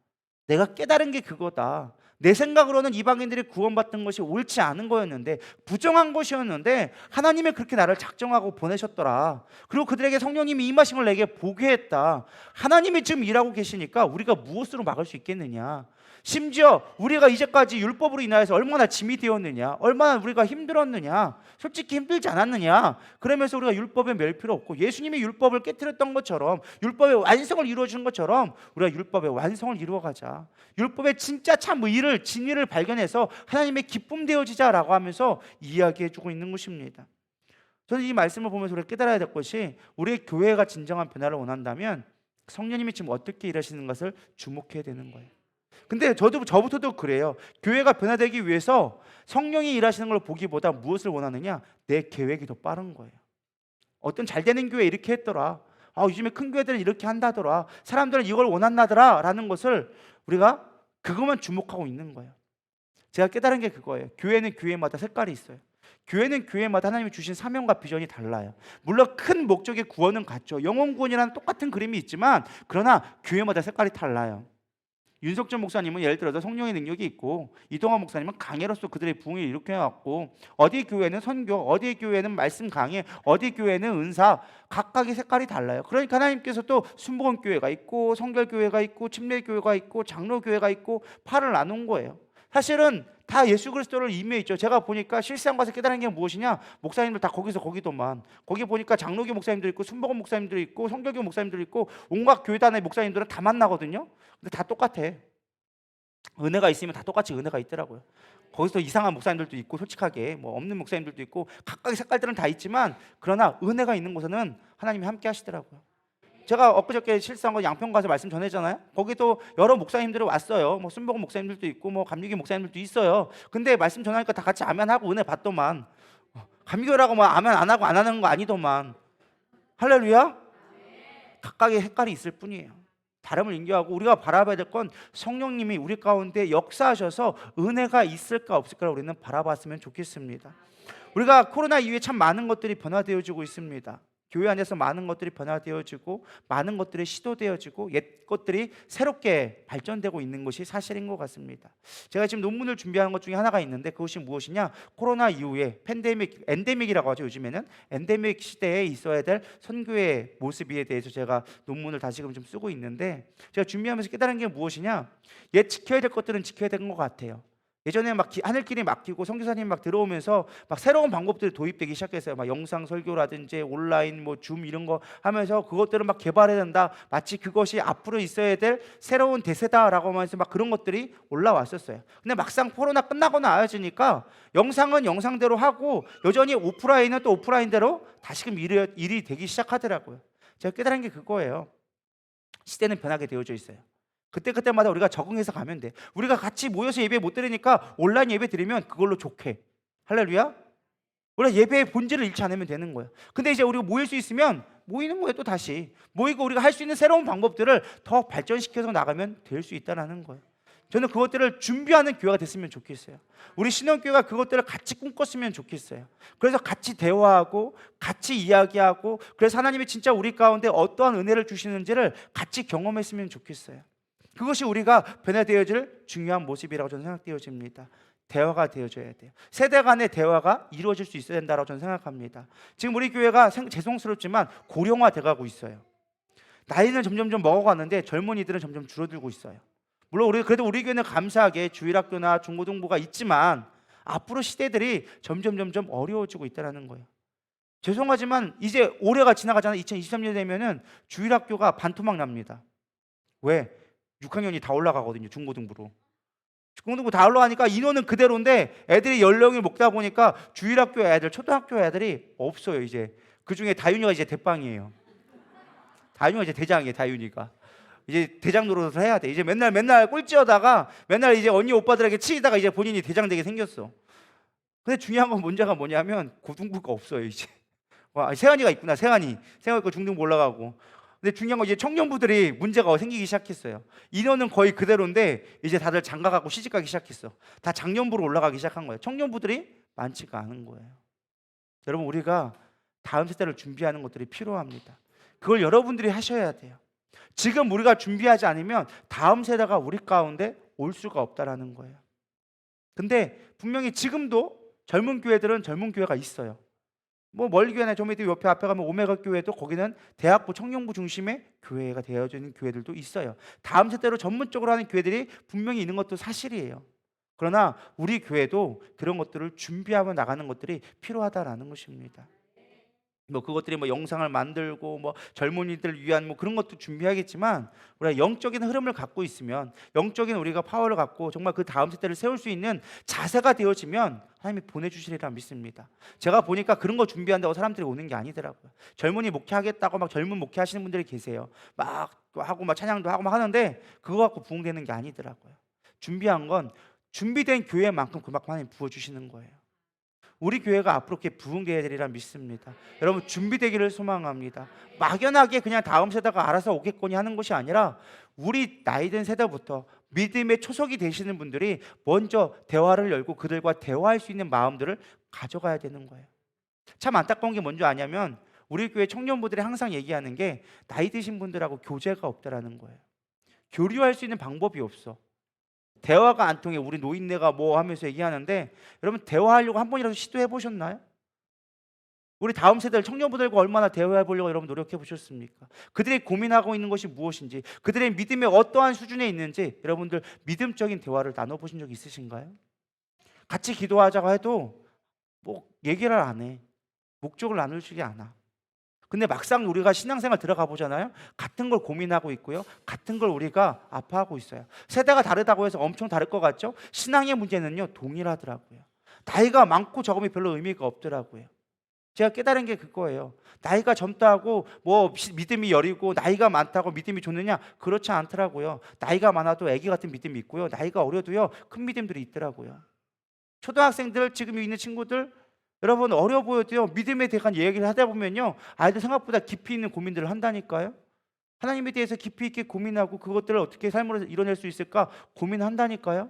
내가 깨달은 게 그거다. 내 생각으로는 이방인들이 구원받던 것이 옳지 않은 거였는데, 부정한 것이었는데 하나님이 그렇게 나를 작정하고 보내셨더라. 그리고 그들에게 성령님이 임하신 걸 내게 보게 했다. 하나님이 지금 일하고 계시니까 우리가 무엇으로 막을 수 있겠느냐? 심지어 우리가 이제까지 율법으로 인하여서 얼마나 짐이 되었느냐, 얼마나 우리가 힘들었느냐, 솔직히 힘들지 않았느냐. 그러면서 우리가 율법에 매일 필요 없고 예수님이 율법을 깨뜨렸던 것처럼, 율법의 완성을 이루어주는 것처럼 우리가 율법의 완성을 이루어가자. 율법의 진짜 참 의를, 진리를 발견해서 하나님의 기쁨 되어지자라고 하면서 이야기해주고 있는 것입니다. 저는 이 말씀을 보면서 우리가 깨달아야 될 것이, 우리의 교회가 진정한 변화를 원한다면 성령님이 지금 어떻게 일하시는 것을 주목해야 되는 거예요. 근데 저부터도 그래요. 교회가 변화되기 위해서 성령이 일하시는 걸 보기보다 무엇을 원하느냐? 내 계획이 더 빠른 거예요. 어떤 잘 되는 교회 이렇게 했더라. 요즘에 큰 교회들은 이렇게 한다더라. 사람들은 이걸 원한다더라 라는 것을 우리가 그것만 주목하고 있는 거예요. 제가 깨달은 게 그거예요. 교회는 교회마다 색깔이 있어요. 교회는 교회마다 하나님이 주신 사명과 비전이 달라요. 물론 큰 목적의 구원은 같죠. 영혼 구원이라는 똑같은 그림이 있지만, 그러나 교회마다 색깔이 달라요. 윤석준 목사님은 예를 들어서 성령의 능력이 있고, 이동환 목사님은 강해로서 그들의 부흥을 일으켜왔고, 어디 교회는 선교, 어디 교회는 말씀 강해, 어디 교회는 은사, 각각의 색깔이 달라요. 그러니까 하나님께서 또 순복음교회가 있고, 성결교회가 있고, 침례교회가 있고, 장로교회가 있고, 팔을 나눈 거예요. 사실은 다 예수 그리스도를 임해 있죠. 제가 보니까 실상 가서 깨달은 게 무엇이냐? 목사님들 다 거기서 거기도만. 거기 보니까 장로교 목사님들 있고, 순복음 목사님들 있고, 성결교 목사님들 있고, 온갖 교회단의 목사님들은 다 만나거든요. 근데 다 똑같아. 은혜가 있으면 다 똑같이 은혜가 있더라고요. 거기서 이상한 목사님들도 있고, 솔직하게 뭐 없는 목사님들도 있고, 각각의 색깔들은 다 있지만, 그러나 은혜가 있는 곳에는 하나님이 함께 하시더라고요. 제가 엊그저께 실수한 거 양평 가서 말씀 전했잖아요. 거기도 여러 목사님들이 왔어요. 뭐 순복음 목사님들도 있고, 뭐 감리교 목사님들도 있어요. 근데 말씀 전하니까 다 같이 아멘하고 은혜 받더만. 감리교라고 뭐 아멘 안 하고 안 하는 거 아니더만. 할렐루야. 각각의 색깔이 있을 뿐이에요. 다름을 인정하고 우리가 바라봐야 될 건, 성령님이 우리 가운데 역사하셔서 은혜가 있을까 없을까를 우리는 바라봤으면 좋겠습니다. 우리가 코로나 이후에 참 많은 것들이 변화되어지고 있습니다. 교회 안에서 많은 것들이 변화되어지고, 많은 것들이 시도되어지고, 옛 것들이 새롭게 발전되고 있는 것이 사실인 것 같습니다. 제가 지금 논문을 준비하는 것 중에 하나가 있는데, 그것이 무엇이냐? 코로나 이후에 엔데믹이라고 하죠. 요즘에는 엔데믹 시대에 있어야 될 선교의 모습에 대해서 제가 논문을 다시금 좀 쓰고 있는데, 제가 준비하면서 깨달은 게 무엇이냐? 옛 지켜야 될 것들은 지켜야 되는 것 같아요. 예전에 막 하늘길이 막히고 선교사님 막 들어오면서 막 새로운 방법들이 도입되기 시작했어요. 막 영상 설교라든지 온라인 뭐 줌 이런 거 하면서 그것들을 막 개발해야 된다. 마치 그것이 앞으로 있어야 될 새로운 대세다라고 하면서 막 그런 것들이 올라왔었어요. 근데 막상 코로나 끝나고 나아지니까 영상은 영상대로 하고, 여전히 오프라인은 또 오프라인대로 다시금 일이 되기 시작하더라고요. 제가 깨달은 게 그거예요. 시대는 변하게 되어져 있어요. 그때마다 우리가 적응해서 가면 돼. 우리가 같이 모여서 예배 못 드리니까 온라인 예배 드리면 그걸로 좋게. 할렐루야. 우리가 예배의 본질을 잃지 않으면 되는 거예요. 근데 이제 우리가 모일 수 있으면 모이는 거예요. 또 다시 모이고 우리가 할 수 있는 새로운 방법들을 더 발전시켜서 나가면 될 수 있다는 거예요. 저는 그것들을 준비하는 교회가 됐으면 좋겠어요. 우리 신앙교회가 그것들을 같이 꿈꿨으면 좋겠어요. 그래서 같이 대화하고 같이 이야기하고, 그래서 하나님이 진짜 우리 가운데 어떠한 은혜를 주시는지를 같이 경험했으면 좋겠어요. 그것이 우리가 변화되어질 중요한 모습이라고 저는 생각되어집니다. 대화가 되어져야 돼요. 세대 간의 대화가 이루어질 수 있어야 된다고 저는 생각합니다. 지금 우리 교회가 죄송스럽지만 고령화돼 가고 있어요. 나이는 점점 먹어가는데 젊은이들은 점점 줄어들고 있어요. 물론 그래도 우리 교회는 감사하게 주일학교나 중고등부가 있지만, 앞으로 시대들이 점점 어려워지고 있다는 거예요. 죄송하지만 이제 올해가 지나가잖아요. 2023년 되면은 주일학교가 반토막 납니다. 왜? 6학년이 다 올라가거든요. 중고등부로. 중고등부 다 올라가니까 인원은 그대로인데 애들이 연령이 먹다 보니까 주일학교 애들, 초등학교 애들이 없어요. 이제 그중에 다윤이가 이제 대빵이에요. 다윤이가 이제 대장이에요. 다윤이가 이제 대장 노릇을 해야 돼. 이제 맨날 꼴찌하다가 맨날 이제 언니 오빠들에게 치이다가 이제 본인이 대장 되게 생겼어. 근데 중요한 건 문제가 뭐냐면 고등부가 없어요. 이제 와, 세환이가 있구나. 세환이가 있고 중등부 올라가고. 근데 중요한 건 이제 청년부들이 문제가 생기기 시작했어요. 인원은 거의 그대로인데 이제 다들 장가가고 시집가기 시작했어. 다 장년부로 올라가기 시작한 거예요. 청년부들이 많지가 않은 거예요. 여러분, 우리가 다음 세대를 준비하는 것들이 필요합니다. 그걸 여러분들이 하셔야 돼요. 지금 우리가 준비하지 않으면 다음 세대가 우리 가운데 올 수가 없다라는 거예요. 근데 분명히 지금도 젊은 교회들은 젊은 교회가 있어요. 뭐 멀교회나 좀 밑에 옆에 앞에 가면 오메가 교회도 거기는 대학부 청년부 중심의 교회가 되어져 있는 교회들도 있어요. 다음 세대로 전문적으로 하는 교회들이 분명히 있는 것도 사실이에요. 그러나 우리 교회도 그런 것들을 준비하며 나가는 것들이 필요하다라는 것입니다. 뭐 그것들이 뭐 영상을 만들고 뭐 젊은이들 위한 뭐 그런 것도 준비하겠지만, 우리가 영적인 흐름을 갖고 있으면, 영적인 우리가 파워를 갖고 정말 그 다음 세대를 세울 수 있는 자세가 되어지면 하나님이 보내주시리라 믿습니다. 제가 보니까 그런 거 준비한다고 사람들이 오는 게 아니더라고요. 젊은이 목회하겠다고 막 젊은 목회하시는 분들이 계세요. 막 하고 막 찬양도 하고 막 하는데 그거 갖고 부흥되는 게 아니더라고요. 준비한 건 준비된 교회만큼 그만큼 하나님 부어주시는 거예요. 우리 교회가 앞으로 이렇게 부흥되어야 되리라 믿습니다. 여러분, 준비되기를 소망합니다. 막연하게 그냥 다음 세대가 알아서 오겠거니 하는 것이 아니라 우리 나이든 세대부터 믿음의 초석이 되시는 분들이 먼저 대화를 열고 그들과 대화할 수 있는 마음들을 가져가야 되는 거예요. 참 안타까운 게 뭔지 아냐면 우리 교회 청년부들이 항상 얘기하는 게 나이 드신 분들하고 교제가 없다라는 거예요. 교류할 수 있는 방법이 없어. 대화가 안 통해. 우리 노인네가 뭐 하면서 얘기하는데, 여러분 대화하려고 한 번이라도 시도해 보셨나요? 우리 다음 세대 청년부들과 얼마나 대화해 보려고 여러분 노력해 보셨습니까? 그들이 고민하고 있는 것이 무엇인지, 그들의 믿음의 어떠한 수준에 있는지 여러분들 믿음적인 대화를 나눠 보신 적 있으신가요? 같이 기도하자고 해도 뭐 얘기를 안 해. 목적을 나누지 않아. 근데 막상 우리가 신앙생활 들어가 보잖아요. 같은 걸 고민하고 있고요. 같은 걸 우리가 아파하고 있어요. 세대가 다르다고 해서 엄청 다를 것 같죠? 신앙의 문제는요, 동일하더라고요. 나이가 많고 적음이 별로 의미가 없더라고요. 제가 깨달은 게 그거예요. 나이가 젊다고 뭐 믿음이 여리고 나이가 많다고 믿음이 좋느냐? 그렇지 않더라고요. 나이가 많아도 아기 같은 믿음이 있고요. 나이가 어려도요, 큰 믿음들이 있더라고요. 초등학생들, 지금 있는 친구들, 여러분 어려 보여도요, 믿음에 대한 얘기를 하다 보면요, 아이들 생각보다 깊이 있는 고민들을 한다니까요. 하나님에 대해서 깊이 있게 고민하고 그것들을 어떻게 삶으로 이뤄낼 수 있을까 고민한다니까요.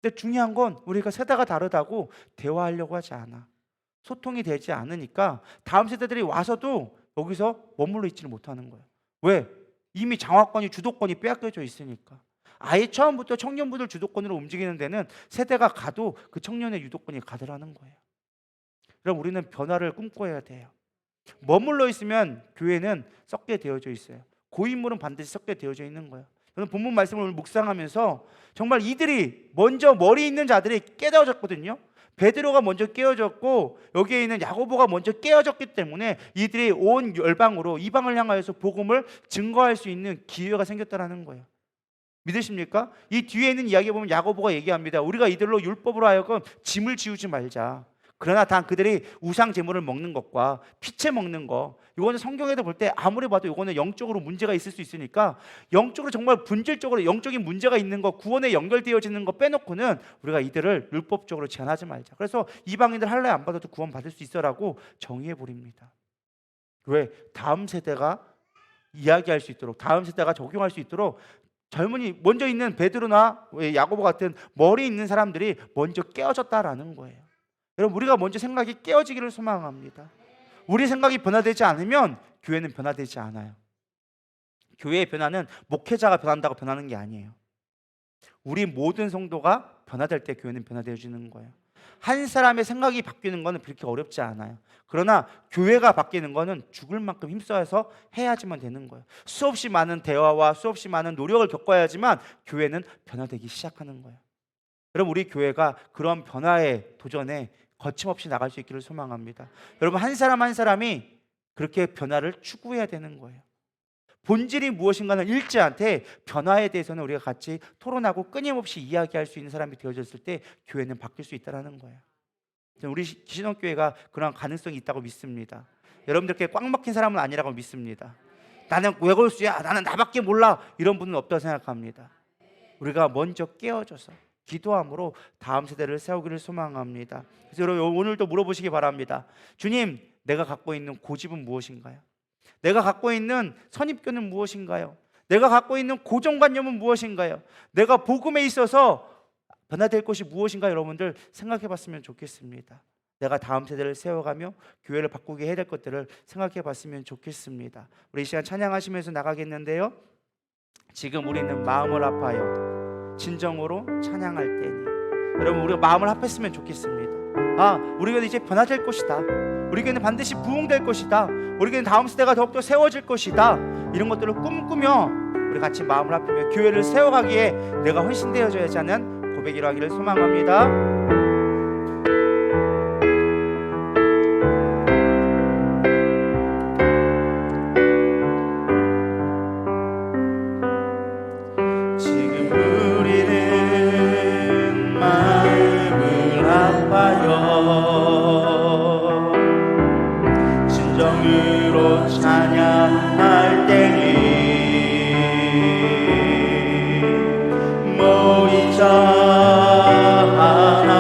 근데 중요한 건 우리가 세대가 다르다고 대화하려고 하지 않아. 소통이 되지 않으니까 다음 세대들이 와서도 여기서 머물러 있지를 못하는 거예요. 왜? 이미 장화권이, 주도권이 빼앗겨져 있으니까. 아예 처음부터 청년부들 주도권으로 움직이는 데는 세대가 가도 그 청년의 유도권이 가더라는 거예요. 그럼 우리는 변화를 꿈꿔야 돼요. 머물러 있으면 교회는 썩게 되어져 있어요. 고인물은 반드시 썩게 되어져 있는 거예요. 저는 본문 말씀을 묵상하면서 정말 이들이 먼저 머리 있는 자들이 깨어졌거든요. 베드로가 먼저 깨어졌고 여기에 있는 야고보가 먼저 깨어졌기 때문에 이들이 온 열방으로, 이방을 향하여서 복음을 증거할 수 있는 기회가 생겼다는 거예요. 믿으십니까? 이 뒤에 있는 이야기에 보면 야고보가 얘기합니다. 우리가 이들로 율법으로 하여금 짐을 지우지 말자. 그러나 단 그들이 우상 제물을 먹는 것과 피채 먹는 거, 이거는 성경에도 볼 때 아무리 봐도 이거는 영적으로 문제가 있을 수 있으니까, 영적으로 정말 본질적으로 영적인 문제가 있는 거, 구원에 연결되어지는 거 빼놓고는 우리가 이들을 율법적으로 제한하지 말자. 그래서 이방인들 할례 안 받아도 구원 받을 수 있어라고 정의해 버립니다. 왜? 다음 세대가 이야기할 수 있도록, 다음 세대가 적용할 수 있도록 젊은이 먼저 있는 베드로나 야고보 같은 머리 있는 사람들이 먼저 깨어졌다라는 거예요. 여러분, 우리가 먼저 생각이 깨어지기를 소망합니다. 우리 생각이 변화되지 않으면 교회는 변화되지 않아요. 교회의 변화는 목회자가 변한다고 변하는 게 아니에요. 우리 모든 성도가 변화될 때 교회는 변화되어지는 거예요. 한 사람의 생각이 바뀌는 것은 그렇게 어렵지 않아요. 그러나 교회가 바뀌는 것은 죽을 만큼 힘써서 해야지만 되는 거예요. 수없이 많은 대화와 수없이 많은 노력을 겪어야지만 교회는 변화되기 시작하는 거예요. 여러분, 우리 교회가 그런 변화의 도전에 거침없이 나갈 수 있기를 소망합니다. 여러분, 한 사람 한 사람이 그렇게 변화를 추구해야 되는 거예요. 본질이 무엇인가는 읽지 않되 변화에 대해서는 우리가 같이 토론하고 끊임없이 이야기할 수 있는 사람이 되어졌을 때 교회는 바뀔 수 있다는 거예요. 우리 신원교회가 그런 가능성이 있다고 믿습니다. 여러분들께 꽉 막힌 사람은 아니라고 믿습니다. 나는 외골수야, 나는 나밖에 몰라, 이런 분은 없다고 생각합니다. 우리가 먼저 깨어져서 기도함으로 다음 세대를 세우기를 소망합니다. 그래서 여러분 오늘도 물어보시기 바랍니다. 주님, 내가 갖고 있는 고집은 무엇인가요? 내가 갖고 있는 선입견은 무엇인가요? 내가 갖고 있는 고정관념은 무엇인가요? 내가 복음에 있어서 변화될 것이 무엇인가 여러분들 생각해 봤으면 좋겠습니다. 내가 다음 세대를 세워가며 교회를 바꾸게 해야 될 것들을 생각해 봤으면 좋겠습니다. 우리 이 시간 찬양하시면서 나가겠는데요, 지금 우리는 마음을 아파요 진정으로 찬양할 때니. 여러분 우리가 마음을 합했으면 좋겠습니다. 우리 교회는 이제 변화될 것이다, 우리 교회는 반드시 부흥될 것이다, 우리 교회는 다음 세대가 더욱더 세워질 것이다, 이런 것들을 꿈꾸며 우리 같이 마음을 합하며 교회를 세워가기에 내가 헌신되어져야지 하는 고백이라 하기를 소망합니다. 진정으로 찬양할 때니 모이자 하나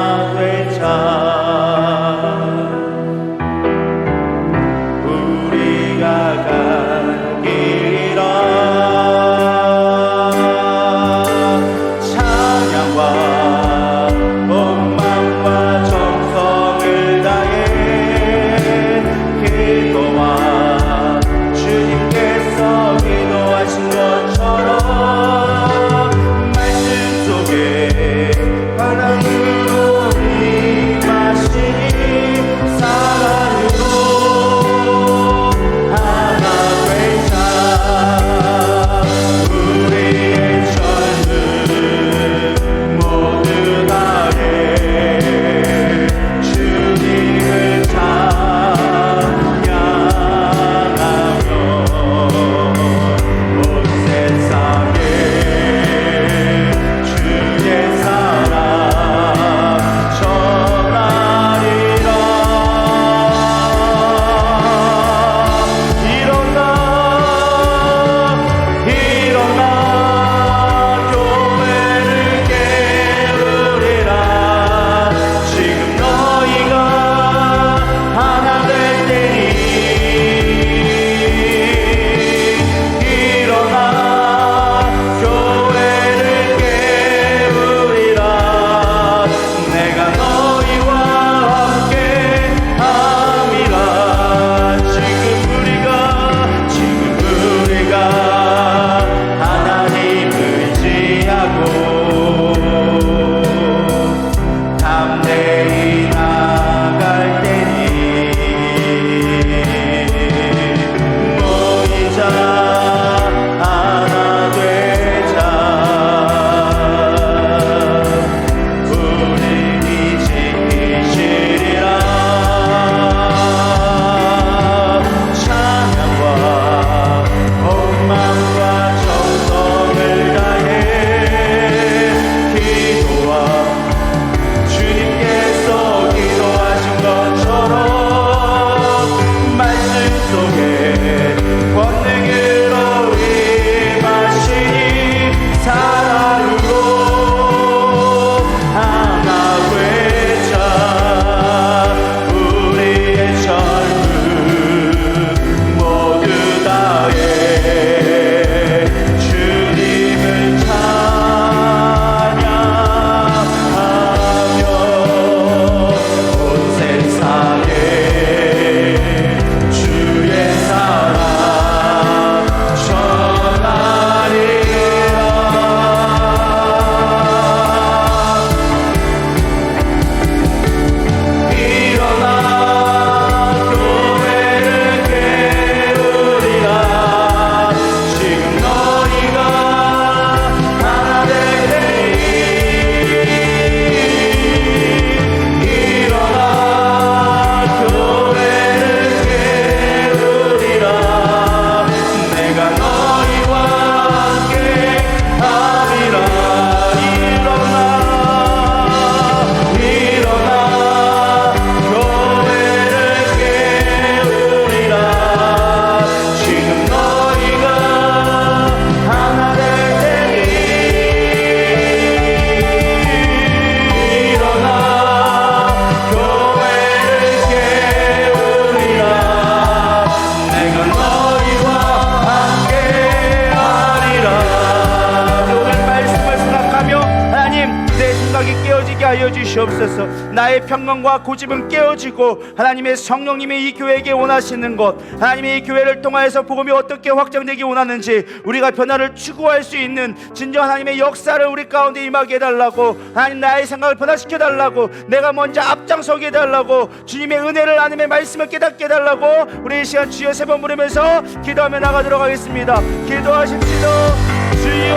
나의 평강과 고집은 깨어지고 하나님의 성령님이 이 교회에게 원하시는 것, 하나님의 이 교회를 통하여서 복음이 어떻게 확장되기 원하는지 우리가 변화를 추구할 수 있는 진정 하나님의 역사를 우리 가운데 임하게 해달라고, 하나님 나의 생각을 변화시켜 달라고, 내가 먼저 앞장서게 해달라고, 주님의 은혜를 하나님의 말씀을 깨닫게 해달라고 우리 이 시간 주여 세 번 부르면서 기도하며 나가도록 하겠습니다. 기도하십시다. 주여,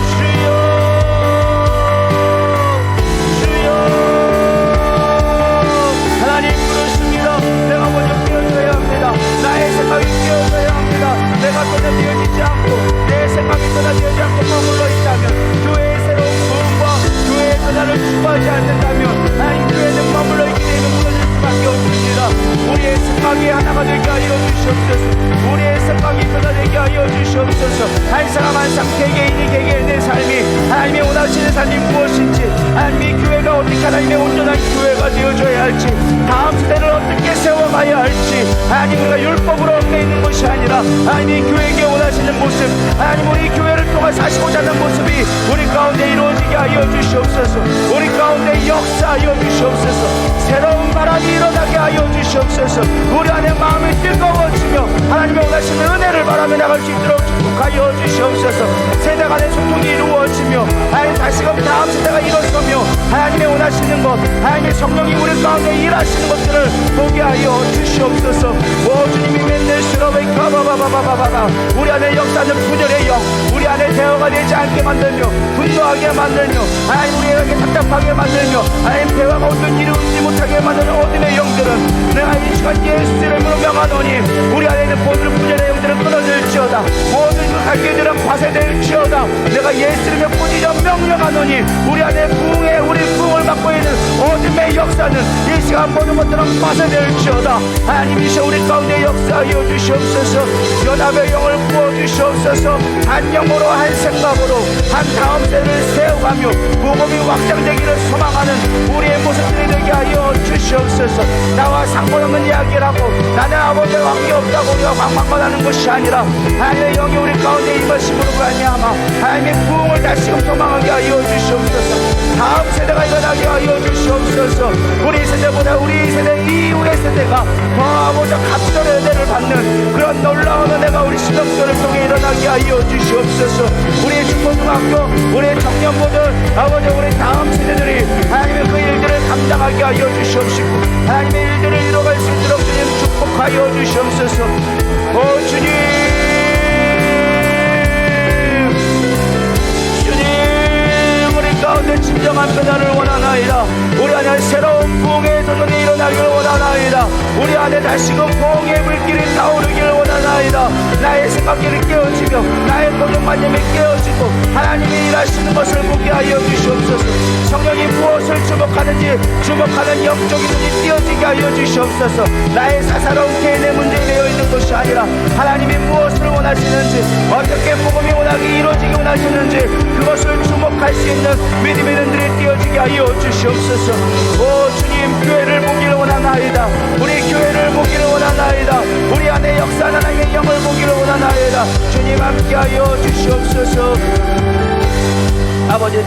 주여, 주여. 하나님 부르십니다. 내가 먼저 깨어져야 합니다. 나의 생각이 깨어져야 합니다. 내가 변화되어지지 않고 내 생각이 변화되지 않고 머물러 있다면, 교회의 새로운 부흥과 교회의 변화를 추구하지 않는다면 하나님 교회는 머물러 있게 되면 무너질 수밖에 없습니다. 우리의 생각이 하나가 되게 하여 주시옵소서. 우리의 생각이 변화되게 하여 주시옵소서. 한 사람 한 사람 개개인이 개개인의 삶이 하나님의 원하시는 삶이 무엇인지, 하나님의 교회가 어떻게 하나님의 온전한 교회가 되어줘야 할지, 다음 세대를 어떻게 세워가야 할지, 하나님 우리가 율법으로 얽매 있는 것이 아니라 하나님의 교회에게 원하시는 모습, 하나님 우리 교회를 통해 사시고자 하는 모습이 우리 가운데 이루어지게 하여 주시옵소서. 우리 가운데 역사하여 주시옵소서. 새로운 바람이 일어나게 하여 주시옵소서. 우리 안에 마음이 뜨거워지며 하나님의 원하시는 은혜를 바라며 나갈 수 있도록 축복하여 주시옵소서. 세대 간의 소통이 이루어지며 하나님 다시금 다음 세대가 일어서며 하나님의 원하시는 것, 하나님의 성령이 우리 가운데 일하시는 것들을 보게 하여 주시옵소서. 오 주님이 맨날 스러웨이 가바바바바바바, 우리 안에 역사는 분열의 영, 우리 안에 대화가 되지 않게 만들며 분노하게 만들며 하나님 우리에게 답답하게 만들며 하나님 대화가 어떤 이루지 못하게 만드는 어둠의 영들은 내가 이 시간 예수 이름으로 명하노니 우리 안에 있는 모든 분열의 영들은 끊어질지어다. 모든 그 갈기들은 파쇄될지어다. 내가 예수 이름에 꾸짖어 명령하노니 우리 안에 부흥에 우리 부흥을 맡고 있는 어둠의 역사는 이 시간 모든 것들은 파쇄될지어다. 하나님 이 시간 우리 가운데 역사하여 주시옵소서. 연합의 영을 부어주시옵소서. 한 영으로 한 생각으로 한 다음 세대를 세워가며 복음이 확장되기를 소망하는 우리의 모습들이 되게 하여 주시옵소서. 나와 상관없는 이야기를 하고 나는 아버지와 관계없다고 우리가 방황만 하는 것이 아니라 하나님의 영이 우리 가운데 임하심으로 말미암아 하나님의 부흥을 다시금 소망하게 하여 주시옵소서. 다음 세대가 일어나게 하여 주시옵소서. 우리 세대보다 우리 세대 이후의 세대가 더 아버지 갑절의 은혜를 받는 그런 놀라운 은혜가 우리 신앙들을 통해 일어나게 하여 주시옵소서. 우리의 중고등학교, 우리의 청년부들, 아버지 우리 다음 세대들이 하나님의 그 일들을 감당하게 하여 주시옵시고 하나님의 일들을 이뤄갈 수 있도록 주님 축복하여 주시옵소서. 오 주님, 주님 우리 가운데 진정한 변화를 원하나이다. 우리 안에 새로운 부흥의 도전이 일어나기를 원하나이다. 우리 안에 다시금 부흥의 물길이 타오르기를 원하나이다. 나의 생각들이 깨어지며 나의 고정관념이 깨어지고 하나님이 일하시는 것을 보게 하여 주시옵소서. 성령이 무엇을 주목하는지 주목하는 영적인 눈이 띄어지게 하여 주시옵소서. 나의 사사로운 개인의 문제가 되어 있는 것이 아니라 하나님이 무엇을 원하시는지, 어떻게 복음이 원하게 이루어지게 원하시는지 그것을 주목할 수 있는 믿음의 눈들이 띄어지게 하여 주시옵소서. 오 주님, 교회를 보기를 원하나이다. 우리 교회를 보기를 원하나이다. 우리 안에 역사하는 하나님의 영을 보기를 원하나이다. 주님 함께하여 주시옵소서. 아버지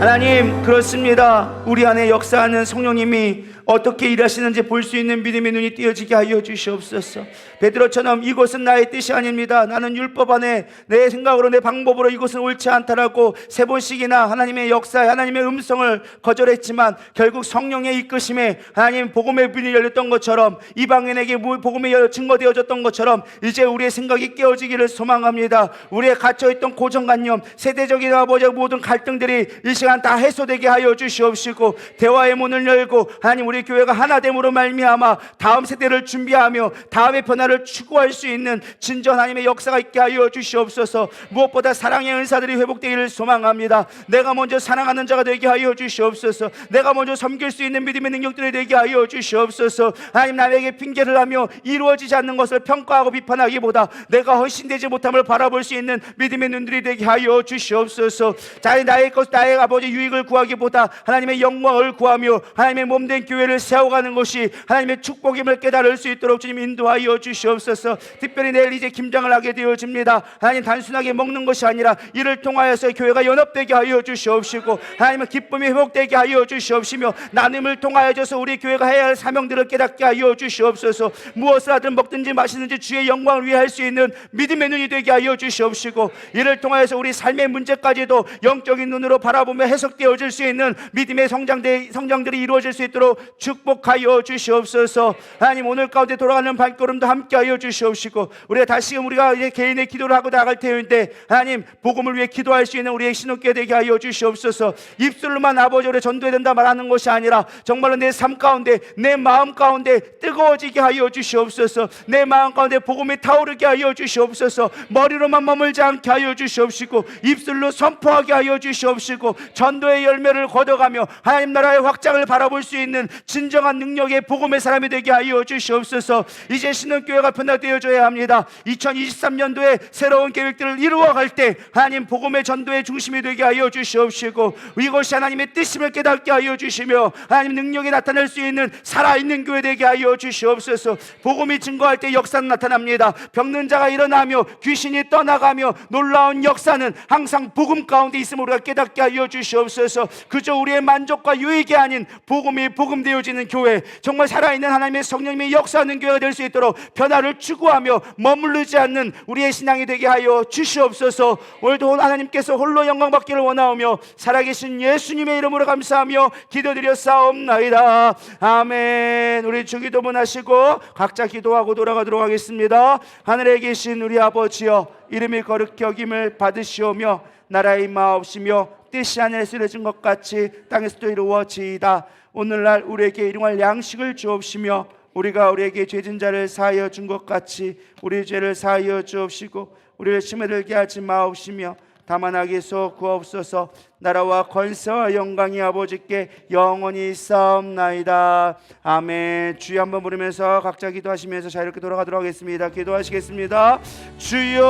하나님, 그렇습니다. 우리 안에 역사하는 성령님이 어떻게 일하시는지 볼 수 있는 믿음의 눈이 띄어지게 하여 주시옵소서. 베드로처럼 이것은 나의 뜻이 아닙니다, 나는 율법 안에 내 생각으로 내 방법으로 이것은 옳지 않다라고 3번씩이나 하나님의 역사에 하나님의 음성을 거절했지만 결국 성령의 이끄심에 하나님 복음의 문이 열렸던 것처럼, 이방인에게 복음이 증거되어졌던 것처럼 이제 우리의 생각이 깨어지기를 소망합니다. 우리의 갇혀있던 고정관념, 세대적인 아버지의 모든 갈등들이 이 시간 다 해소되게 하여 주시옵시고 대화의 문을 열고 하나님 우리 교회가 하나됨으로 말미암아 다음 세대를 준비하며 다음의 변화를 추구할 수 있는 진정 하나님의 역사가 있게 하여 주시옵소서. 무엇보다 사랑의 은사들이 회복되기를 소망합니다. 내가 먼저 사랑하는 자가 되게 하여 주시옵소서. 내가 먼저 섬길 수 있는 믿음의 능력들이 되게 하여 주시옵소서. 하나님, 남에게 핑계를 하며 이루어지지 않는 것을 평가하고 비판하기보다 내가 헌신되지 못함을 바라볼 수 있는 믿음의 눈들이 되게 하여 주시옵소서. 주옵소서. 나의 것 나의 아버지 유익을 구하기보다 하나님의 영광을 구하며 하나님의 몸된 교회를 세워가는 것이 하나님의 축복임을 깨달을 수 있도록 주님 인도하여 주시옵소서. 특별히 내일 이제 김장을 하게 되어집니다. 하나님 단순하게 먹는 것이 아니라 이를 통하여서 교회가 연합되게 하여 주시옵시고 하나님의 기쁨이 회복되게 하여 주시옵시며 나눔을 통하여서 우리 교회가 해야 할 사명들을 깨닫게 하여 주시옵소서. 무엇을 하든 먹든지 마시든지 주의 영광을 위해 할 수 있는 믿음의 눈이 되게 하여 주시옵시고 이를 통하여서 우리 삶의 문제까지도 영적인 눈으로 바라보며 해석되어질 수 있는 믿음의 성장들이 이루어질 수 있도록 축복하여 주시옵소서. 하나님 오늘 가운데 돌아가는 발걸음도 함께 하여 주시옵시고 우리가 이제 개인의 기도를 하고 나갈 때인데 하나님 복음을 위해 기도할 수 있는 우리의 신혼께 되게 하여 주시옵소서. 입술로만 아버지를 전도해야 된다 말하는 것이 아니라 정말로 내 삶 가운데 내 마음 가운데 뜨거워지게 하여 주시옵소서. 내 마음 가운데 복음이 타오르게 하여 주시옵소서. 머리로만 머물지 않게 하여 주시옵시고 입술로 선포하게 하여 주시옵시고 전도의 열매를 거둬가며 하나님 나라의 확장을 바라볼 수 있는 진정한 능력의 복음의 사람이 되게 하여 주시옵소서. 이제 신흥교회가 변화되어져야 합니다. 2023년도에 새로운 계획들을 이루어갈 때 하나님 복음의 전도의 중심이 되게 하여 주시옵시고 이것이 하나님의 뜻임을 깨닫게 하여 주시며 하나님 능력이 나타낼 수 있는 살아있는 교회 되게 하여 주시옵소서. 복음이 증거할 때 역사는 나타납니다. 병든 자가 일어나며 귀신이 떠나가며 놀라운 역사는 항상 복음 가운데 있음을 우리가 깨닫게 하여 주시옵소서. 그저 우리의 만족과 유익이 아닌 복음이 복음되어지는 교회, 정말 살아있는 하나님의 성령님이 역사하는 교회가 될 수 있도록 변화를 추구하며 머무르지 않는 우리의 신앙이 되게 하여 주시옵소서. 오늘도 하나님께서 홀로 영광 받기를 원하오며 살아계신 예수님의 이름으로 감사하며 기도드렸사옵나이다. 아멘. 우리 주기도문 하시고 각자 기도하고 돌아가도록 하겠습니다. 하늘에 계신 우리 아버지여, 이름이 거룩히 여김을 받으시오며 나라의 임하옵시며 뜻이 하늘에서 이루어진 것 같이 땅에서도 이루어지이다. 오늘날 우리에게 일용할 양식을 주옵시며 우리가 우리에게 죄진 자를 사하여 준 것 같이 우리 죄를 사하여 주옵시고 우리를 시험에 들게 하지 마옵시며 다만 악에서 구하옵소서. 나라와 권세와 영광이 아버지께 영원히 있사옵나이다. 아멘. 주여 한번 부르면서 각자 기도하시면서 자유롭게 돌아가도록 하겠습니다. 기도하시겠습니다. 주여,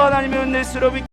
하나님의 은혜스러운